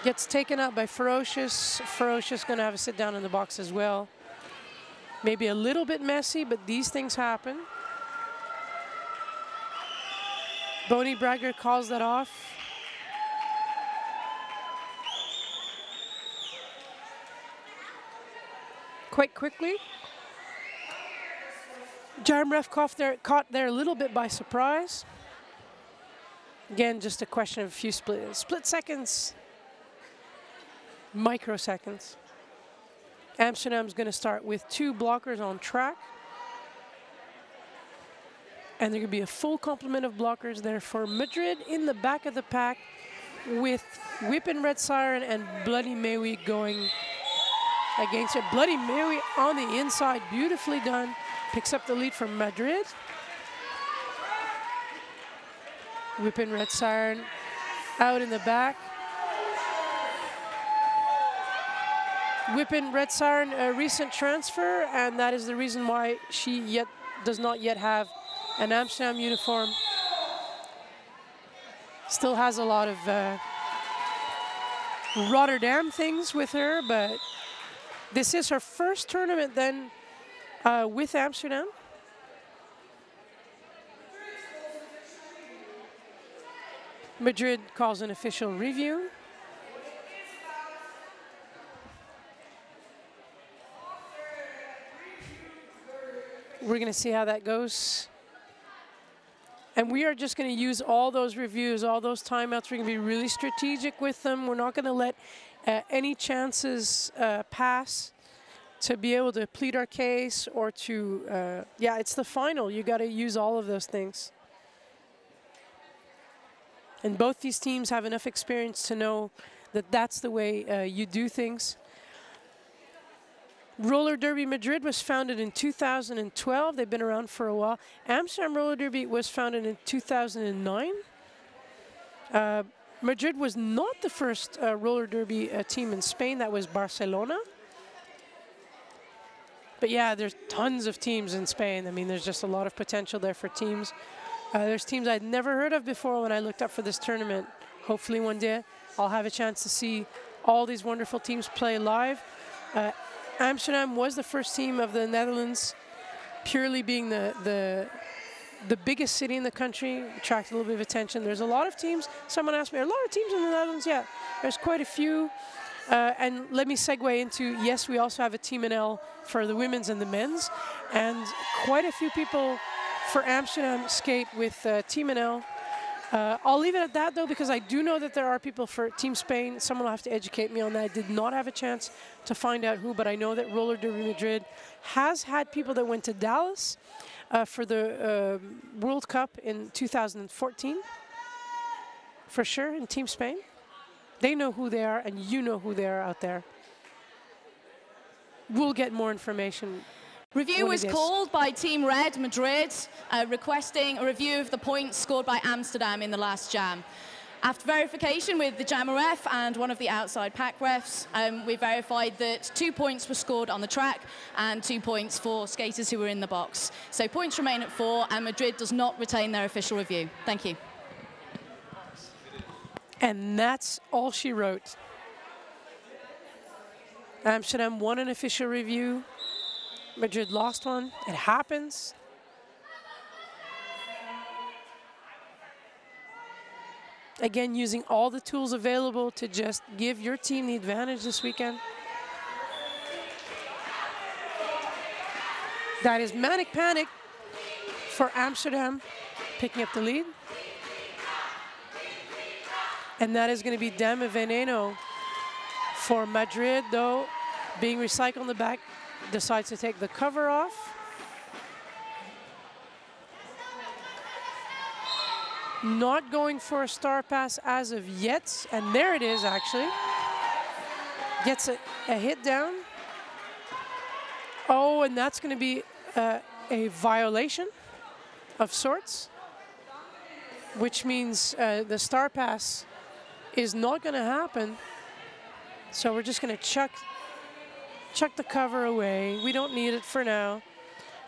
Gets taken out by Ferocious. Ferocious going to have a sit down in the box as well. Maybe a little bit messy, but these things happen. Bonnie Bragger calls that off. Quite quickly. Jarmref caught there a little bit by surprise. Again, just a question of a few split seconds, microseconds. Amsterdam's going to start with 2 blockers on track. And there going to be a full complement of blockers there for Madrid in the back of the pack with Whippin' Red Siren and Bloody Maui going against it. Bloody Maui on the inside, beautifully done. Picks up the lead from Madrid. Whippin' Red Siren out in the back. Whippin' Red Siren, a recent transfer, and that is the reason why she does not yet have an Amsterdam uniform. Still has a lot of Rotterdam things with her, but this is her first tournament then with Amsterdam. Madrid calls an official review. We're going to see how that goes. And we are just going to use all those reviews, all those timeouts. We're going to be really strategic with them. We're not going to let any chances pass to be able to plead our case or to, it's the final. You got to use all of those things. And both these teams have enough experience to know that that's the way you do things. Roller Derby Madrid was founded in 2012. They've been around for a while. Amsterdam Roller Derby was founded in 2009. Madrid was not the first roller derby team in Spain. That was Barcelona. But yeah, there's tons of teams in Spain. I mean, there's just a lot of potential there for teams. There's teams I'd never heard of before when I looked up for this tournament. Hopefully one day I'll have a chance to see all these wonderful teams play live. Amsterdam was the first team of the Netherlands, purely being the biggest city in the country, attracted a little bit of attention. There's a lot of teams. Someone asked me, are a lot of teams in the Netherlands? Yeah, there's quite a few. And let me segue into, yes, we also have a Team NL for the women's and the men's. And quite a few people for Amsterdam skate with Team NL. I'll leave it at that, though, because I do know that there are people for Team Spain. Someone will have to educate me on that. I did not have a chance to find out who, but I know that Roller Derby Madrid has had people that went to Dallas for the World Cup in 2014, for sure, in Team Spain. They know who they are, and you know who they are out there. We'll get more information. Review was called by Team Red Madrid, requesting a review of the points scored by Amsterdam in the last jam. After verification with the jammer ref and one of the outside pack refs, we verified that 2 points were scored on the track and 2 points for skaters who were in the box. So points remain at 4, and Madrid does not retain their official review. Thank you. And that's all she wrote. Amsterdam won an official review. Madrid lost one. It happens. Again, using all the tools available to just give your team the advantage this weekend. That is Manic Panic for Amsterdam, picking up the lead. And that is going to be Dame Veneno for Madrid, though, being recycled in the back, decides to take the cover off. Not going for a star pass as of yet, and there it is actually. Gets a hit down. Oh, and that's going to be a violation of sorts, which means the star pass is not going to happen. So we're just going to chuck the cover away. We don't need it for now.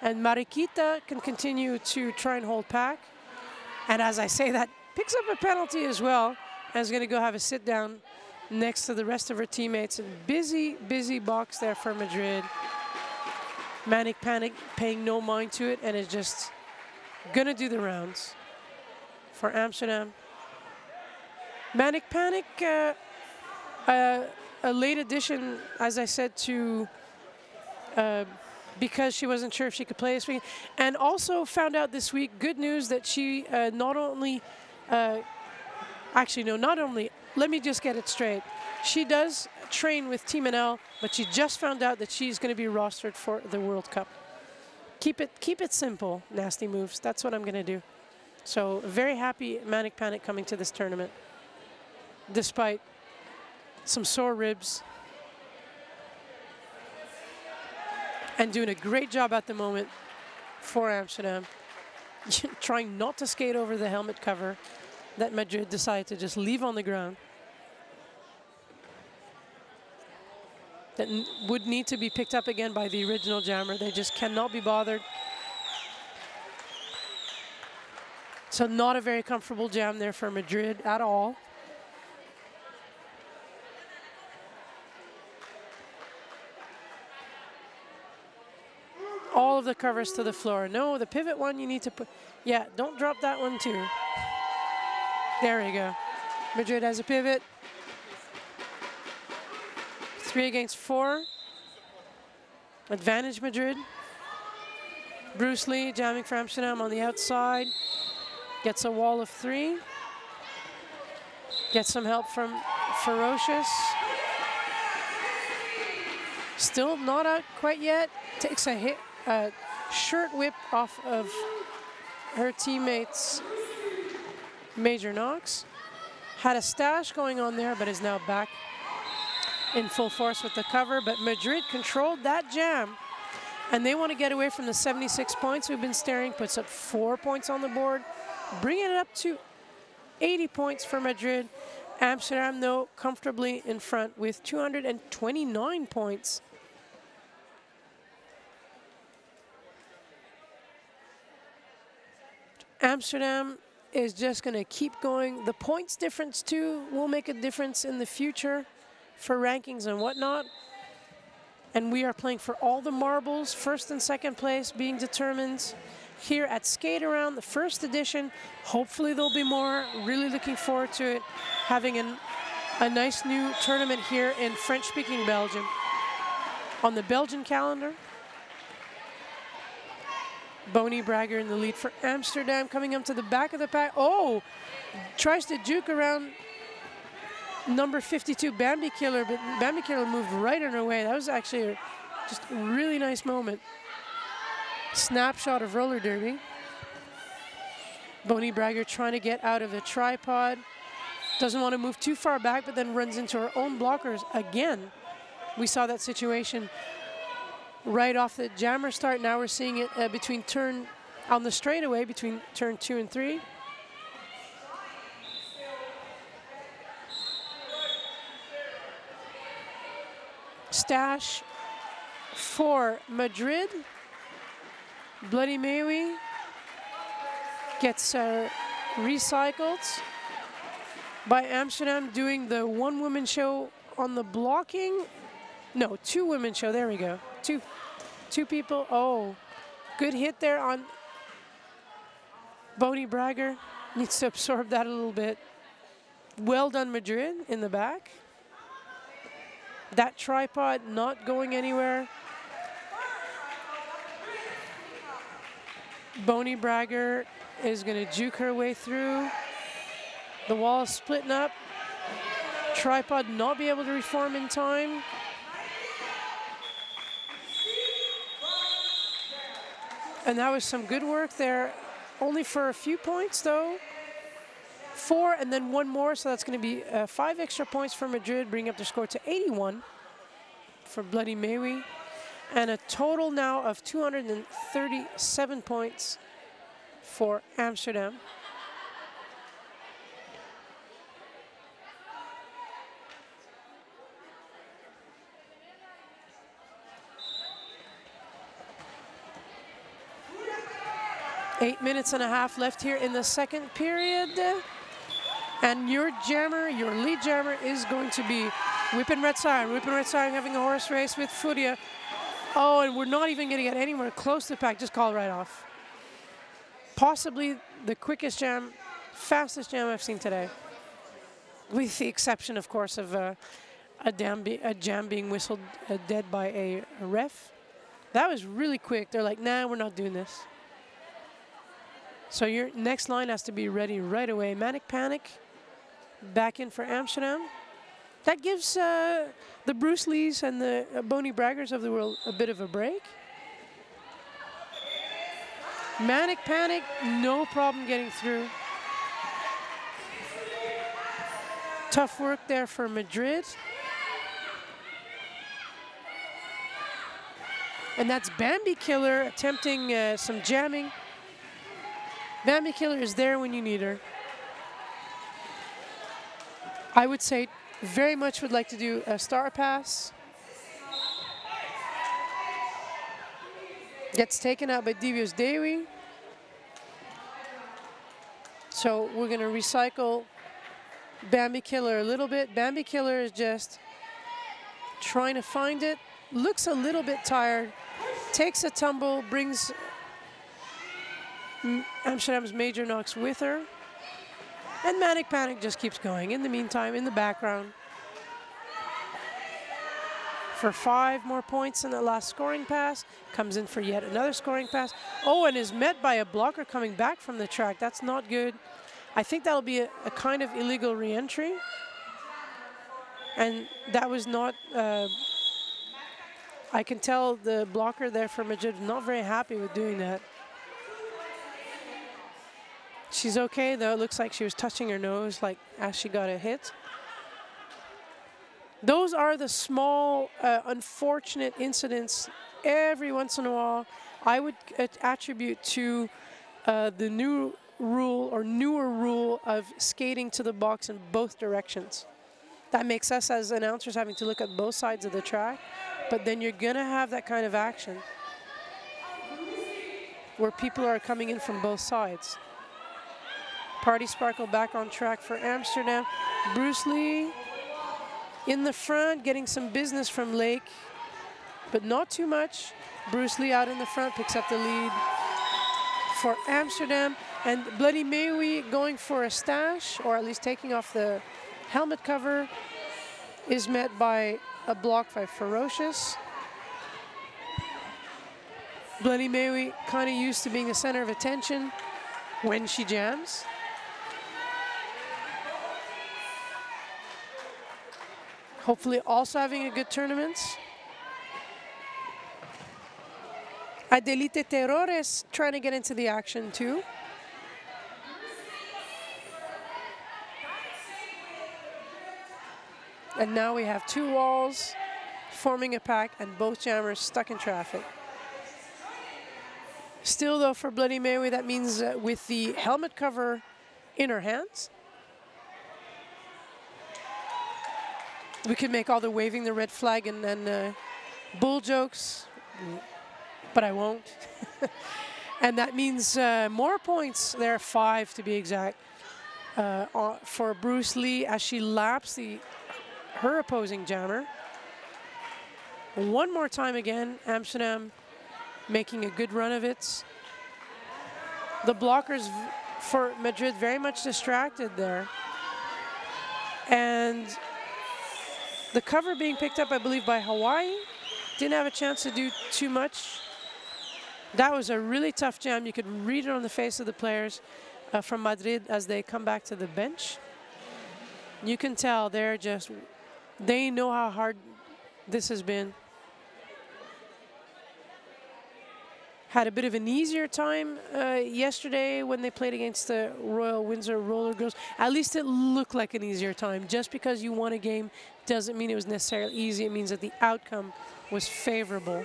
And Mariquita can continue to try and hold pack. And as I say that, picks up a penalty as well, and is going to go have a sit down next to the rest of her teammates. And busy, busy box there for Madrid. Manic Panic paying no mind to it and is just going to do the rounds for Amsterdam. Manic Panic, a late addition, as I said, to because she wasn't sure if she could play this week. And also found out this week, good news, that she not only, actually no, not only, let me just get it straight. She does train with Team NL, but she just found out that she's going to be rostered for the World Cup. Keep it simple, Nasty Moves. That's what I'm going to do. So very happy Manic Panic coming to this tournament, despite some sore ribs. And doing a great job at the moment for Amsterdam. Trying not to skate over the helmet cover that Madrid decided to just leave on the ground. That would need to be picked up again by the original jammer. They just cannot be bothered. So not a very comfortable jam there for Madrid at all. All of the covers to the floor. No, the pivot one you need to put. Yeah, don't drop that one too. There we go. Madrid has a pivot. 3 against 4. Advantage Madrid. Bruce Lee jamming for Amsterdam on the outside. Gets a wall of 3. Gets some help from Ferocious. Still not out quite yet. Takes a hit. Shirt whip off of her teammate's Major Knox. Had a stash going on there, but is now back in full force with the cover. But Madrid controlled that jam, and they want to get away from the 76 points we've been staring. Puts up 4 points on the board, bringing it up to 80 points for Madrid. Amsterdam, though, comfortably in front with 229 points. Amsterdam is just going to keep going. The points difference, too, will make a difference in the future for rankings and whatnot. And we are playing for all the marbles, first and second place being determined here at Skate Around, the first edition. Hopefully there'll be more. Really looking forward to it. Having a nice new tournament here in French-speaking Belgium. On the Belgian calendar, Boney Bragger in the lead for Amsterdam, coming up to the back of the pack. Oh, tries to juke around number 52, Bambi Killer, but Bambi Killer moved right in her way. That was actually just a really nice moment. Snapshot of roller derby. Boney Bragger trying to get out of a tripod. Doesn't want to move too far back, but then runs into her own blockers again. We saw that situation right off the jammer start. Now we're seeing it between turn on the straightaway between turn 2 and 3. Stash for Madrid. Bloody Maui gets recycled by Amsterdam, doing the one-woman show on the blocking. No, two-women show. There we go. Two people. Oh, good hit there on Boney Bragger. Needs to absorb that a little bit. Well done, Madrid, in the back. That tripod not going anywhere. Bonnie Bragger is going to juke her way through. The wall is splitting up. Tripod not be able to reform in time. And that was some good work there. Only for a few points, though. 4 and then 1 more, so that's going to be 5 extra points for Madrid, bringing up the score to 81 for Bloody Mary. And a total now of 237 points for Amsterdam. Eight minutes and a half left here in the second period. And your jammer, your lead jammer, is going to be Whippin' Red Siren. Whippin' Red Siren having a horse race with Furia. Oh, and we're not even going to get anywhere close to the pack. Just call it right off. Possibly the quickest jam, fastest jam I've seen today. With the exception, of course, of a jam being whistled dead by a ref. That was really quick. They're like, nah, we're not doing this. So your next line has to be ready right away. Manic Panic back in for Amsterdam. That gives the Bruce Lees and the Bonnie Braggers of the world a bit of a break. Manic Panic, no problem getting through. Tough work there for Madrid. And that's Bambi Killer attempting some jamming. Bambi Killer is there when you need her. I would say very much would like to do a star pass. Gets taken out by Devious Dewi. So we're going to recycle Bambi Killer a little bit. Bambi Killer is just trying to find it. Looks a little bit tired. Takes a tumble, brings Amsterdam's Major Knox with her. And Manic Panic just keeps going. In the meantime, in the background, for 5 more points in the last scoring pass. Comes in for yet another scoring pass. Oh, and is met by a blocker coming back from the track. That's not good. I think that'll be a kind of illegal re-entry. And that was not... I can tell the blocker there for Madrid not very happy with doing that. She's okay, though. It looks like she was touching her nose, like, as she got a hit. Those are the small, unfortunate incidents every once in a while I would attribute to the new rule or newer rule of skating to the box in both directions. That makes us as announcers having to look at both sides of the track, but then you're going to have that kind of action where people are coming in from both sides. Party Sparkle back on track for Amsterdam. Bruce Lee in the front, getting some business from Lake, but not too much. Bruce Lee out in the front, picks up the lead for Amsterdam. And Bloody Mary going for a stash, or at least taking off the helmet cover, is met by a block by Ferocious. Bloody Mary kind of used to being the center of attention when she jams. Hopefully also having a good tournament. Adelite Terrores trying to get into the action too. And now we have 2 walls forming a pack and both jammers stuck in traffic. Still though for Bloody Mary, that means with the helmet cover in her hands, we could make all the waving the red flag and then bull jokes, but I won't. And that means more points. There are 5 to be exact for Bruce Lee as she laps her opposing jammer. One more time again, Amsterdam making a good run of it. The blockers for Madrid very much distracted there. And the cover being picked up, I believe, by Hawaii. Didn't have a chance to do too much. That was a really tough jam. You could read it on the face of the players from Madrid as they come back to the bench. You can tell they know how hard this has been. Had a bit of an easier time yesterday when they played against the Royal Windsor Roller Girls. At least it looked like an easier time. Just because you won a game doesn't mean it was necessarily easy. It means that the outcome was favorable.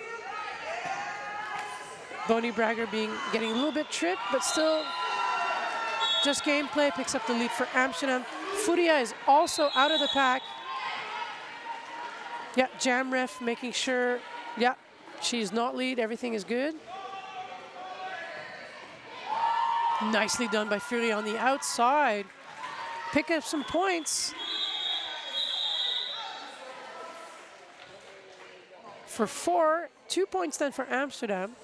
Bonnie Bragger getting a little bit tripped, but still just gameplay picks up the lead for Amsterdam. Furia is also out of the pack. Yeah, jam ref making sure, yeah, she's not lead, everything is good. Nicely done by Furia on the outside. Pick up some points. For 4, 2 points then for Amsterdam.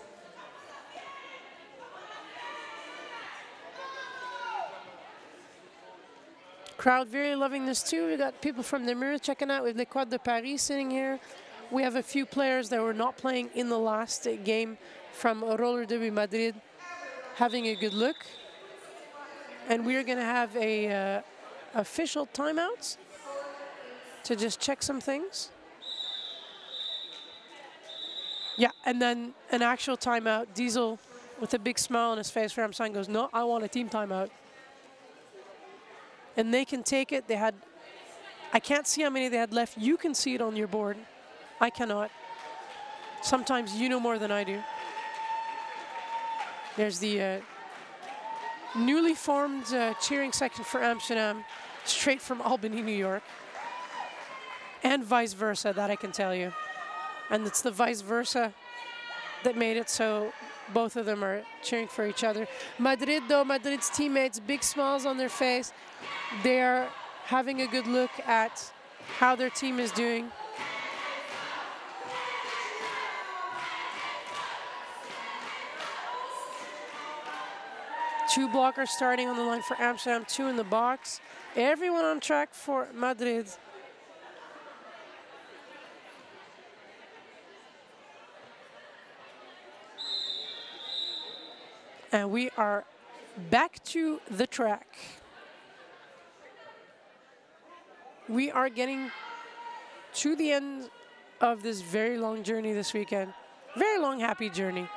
Crowd very loving this too. We got people from Namur checking out with Boucherie de Paris sitting here. We have a few players that were not playing in the last game from Roller Derby Madrid having a good look. And we're going to have a official timeouts to just check some things. Yeah, and then an actual timeout. Diesel with a big smile on his face for Amsterdam goes, no, I want a team timeout. And they can take it. They had, I can't see how many they had left. You can see it on your board. I cannot. Sometimes you know more than I do. There's the newly formed cheering section for Amsterdam, straight from Albany, New York. And vice versa, that I can tell you. And it's the vice versa that made it so both of them are cheering for each other. Madrid, though, Madrid's teammates, big smiles on their face. They're having a good look at how their team is doing. Two blockers starting on the line for Amsterdam, 2 in the box. Everyone on track for Madrid. And we are back to the track. We are getting to the end of this very long journey this weekend. Very long, happy journey.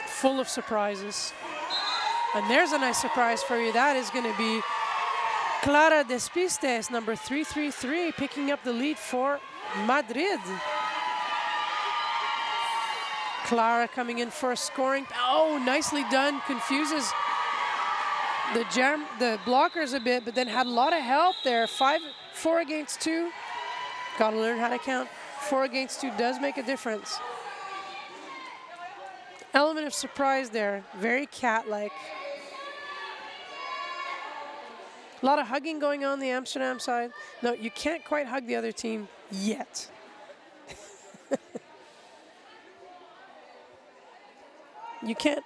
Full of surprises. And there's a nice surprise for you. That is going to be Clara Despistes, number 333, picking up the lead for Madrid. Clara coming in for a scoring. Oh, nicely done. Confuses the blockers a bit, but then had a lot of help there. 4 against 2. Got to learn how to count. 4 against 2 does make a difference. Element of surprise there. Very cat-like. A lot of hugging going on the Amsterdam side. No, you can't quite hug the other team yet. You can't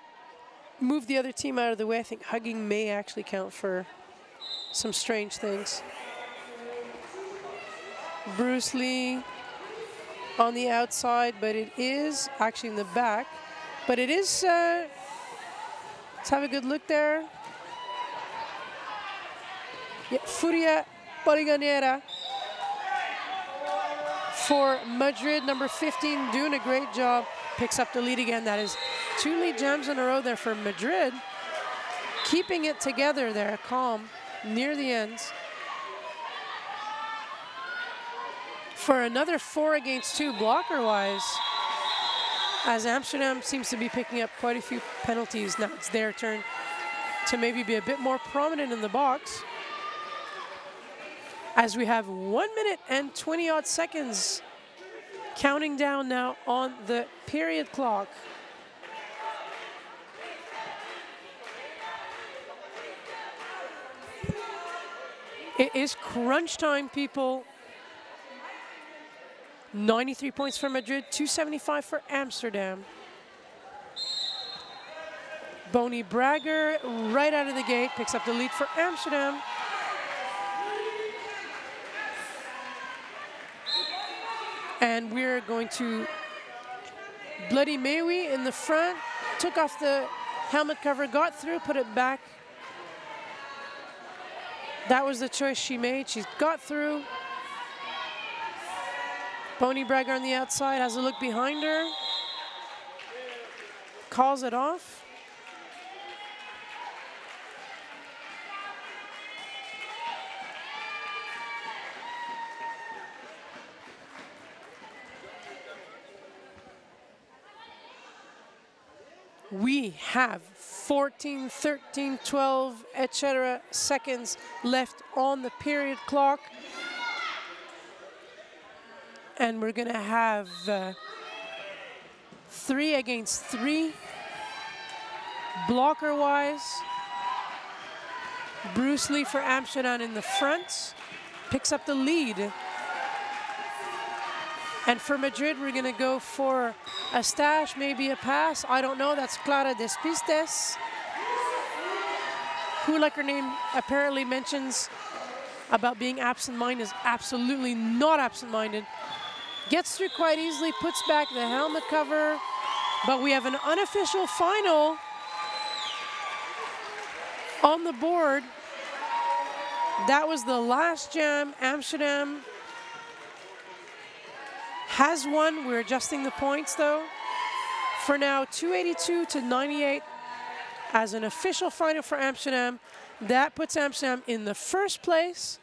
move the other team out of the way. I think hugging may actually count for some strange things. Bruce Lee on the outside, but it is actually in the back. But it is, let's have a good look there. Yeah, Furia Poliganera for Madrid, number 15, doing a great job. Picks up the lead again. That is 2 lead jams in a row there for Madrid. Keeping it together there, calm, near the ends. For another 4 against 2 blocker-wise, as Amsterdam seems to be picking up quite a few penalties. Now it's their turn to maybe be a bit more prominent in the box. As we have 1 minute and 20-odd seconds counting down now on the period clock. It is crunch time, people. 93 points for Madrid, 275 for Amsterdam. Bonnie Bragger right out of the gate picks up the lead for Amsterdam. And we're going to Bloody Mary in the front, took off the helmet cover, got through, put it back. That was the choice she made. She got through. Pony Bragger on the outside has a look behind her. Calls it off. We have 14, 13, 12, etc. seconds left on the period clock. And we're going to have 3 against 3. Blocker-wise, Bruce Lee for Amsterdam in the front, picks up the lead. And for Madrid, we're going to go for a stash, maybe a pass. I don't know. That's Clara Despistes, who, like her name apparently mentions about being absent-minded, is absolutely not absent-minded. Gets through quite easily, puts back the helmet cover. But we have an unofficial final on the board. That was the last jam. Amsterdam has won. We're adjusting the points though. For now, 282 to 98 as an official final for Amsterdam. That puts Amsterdam in the first place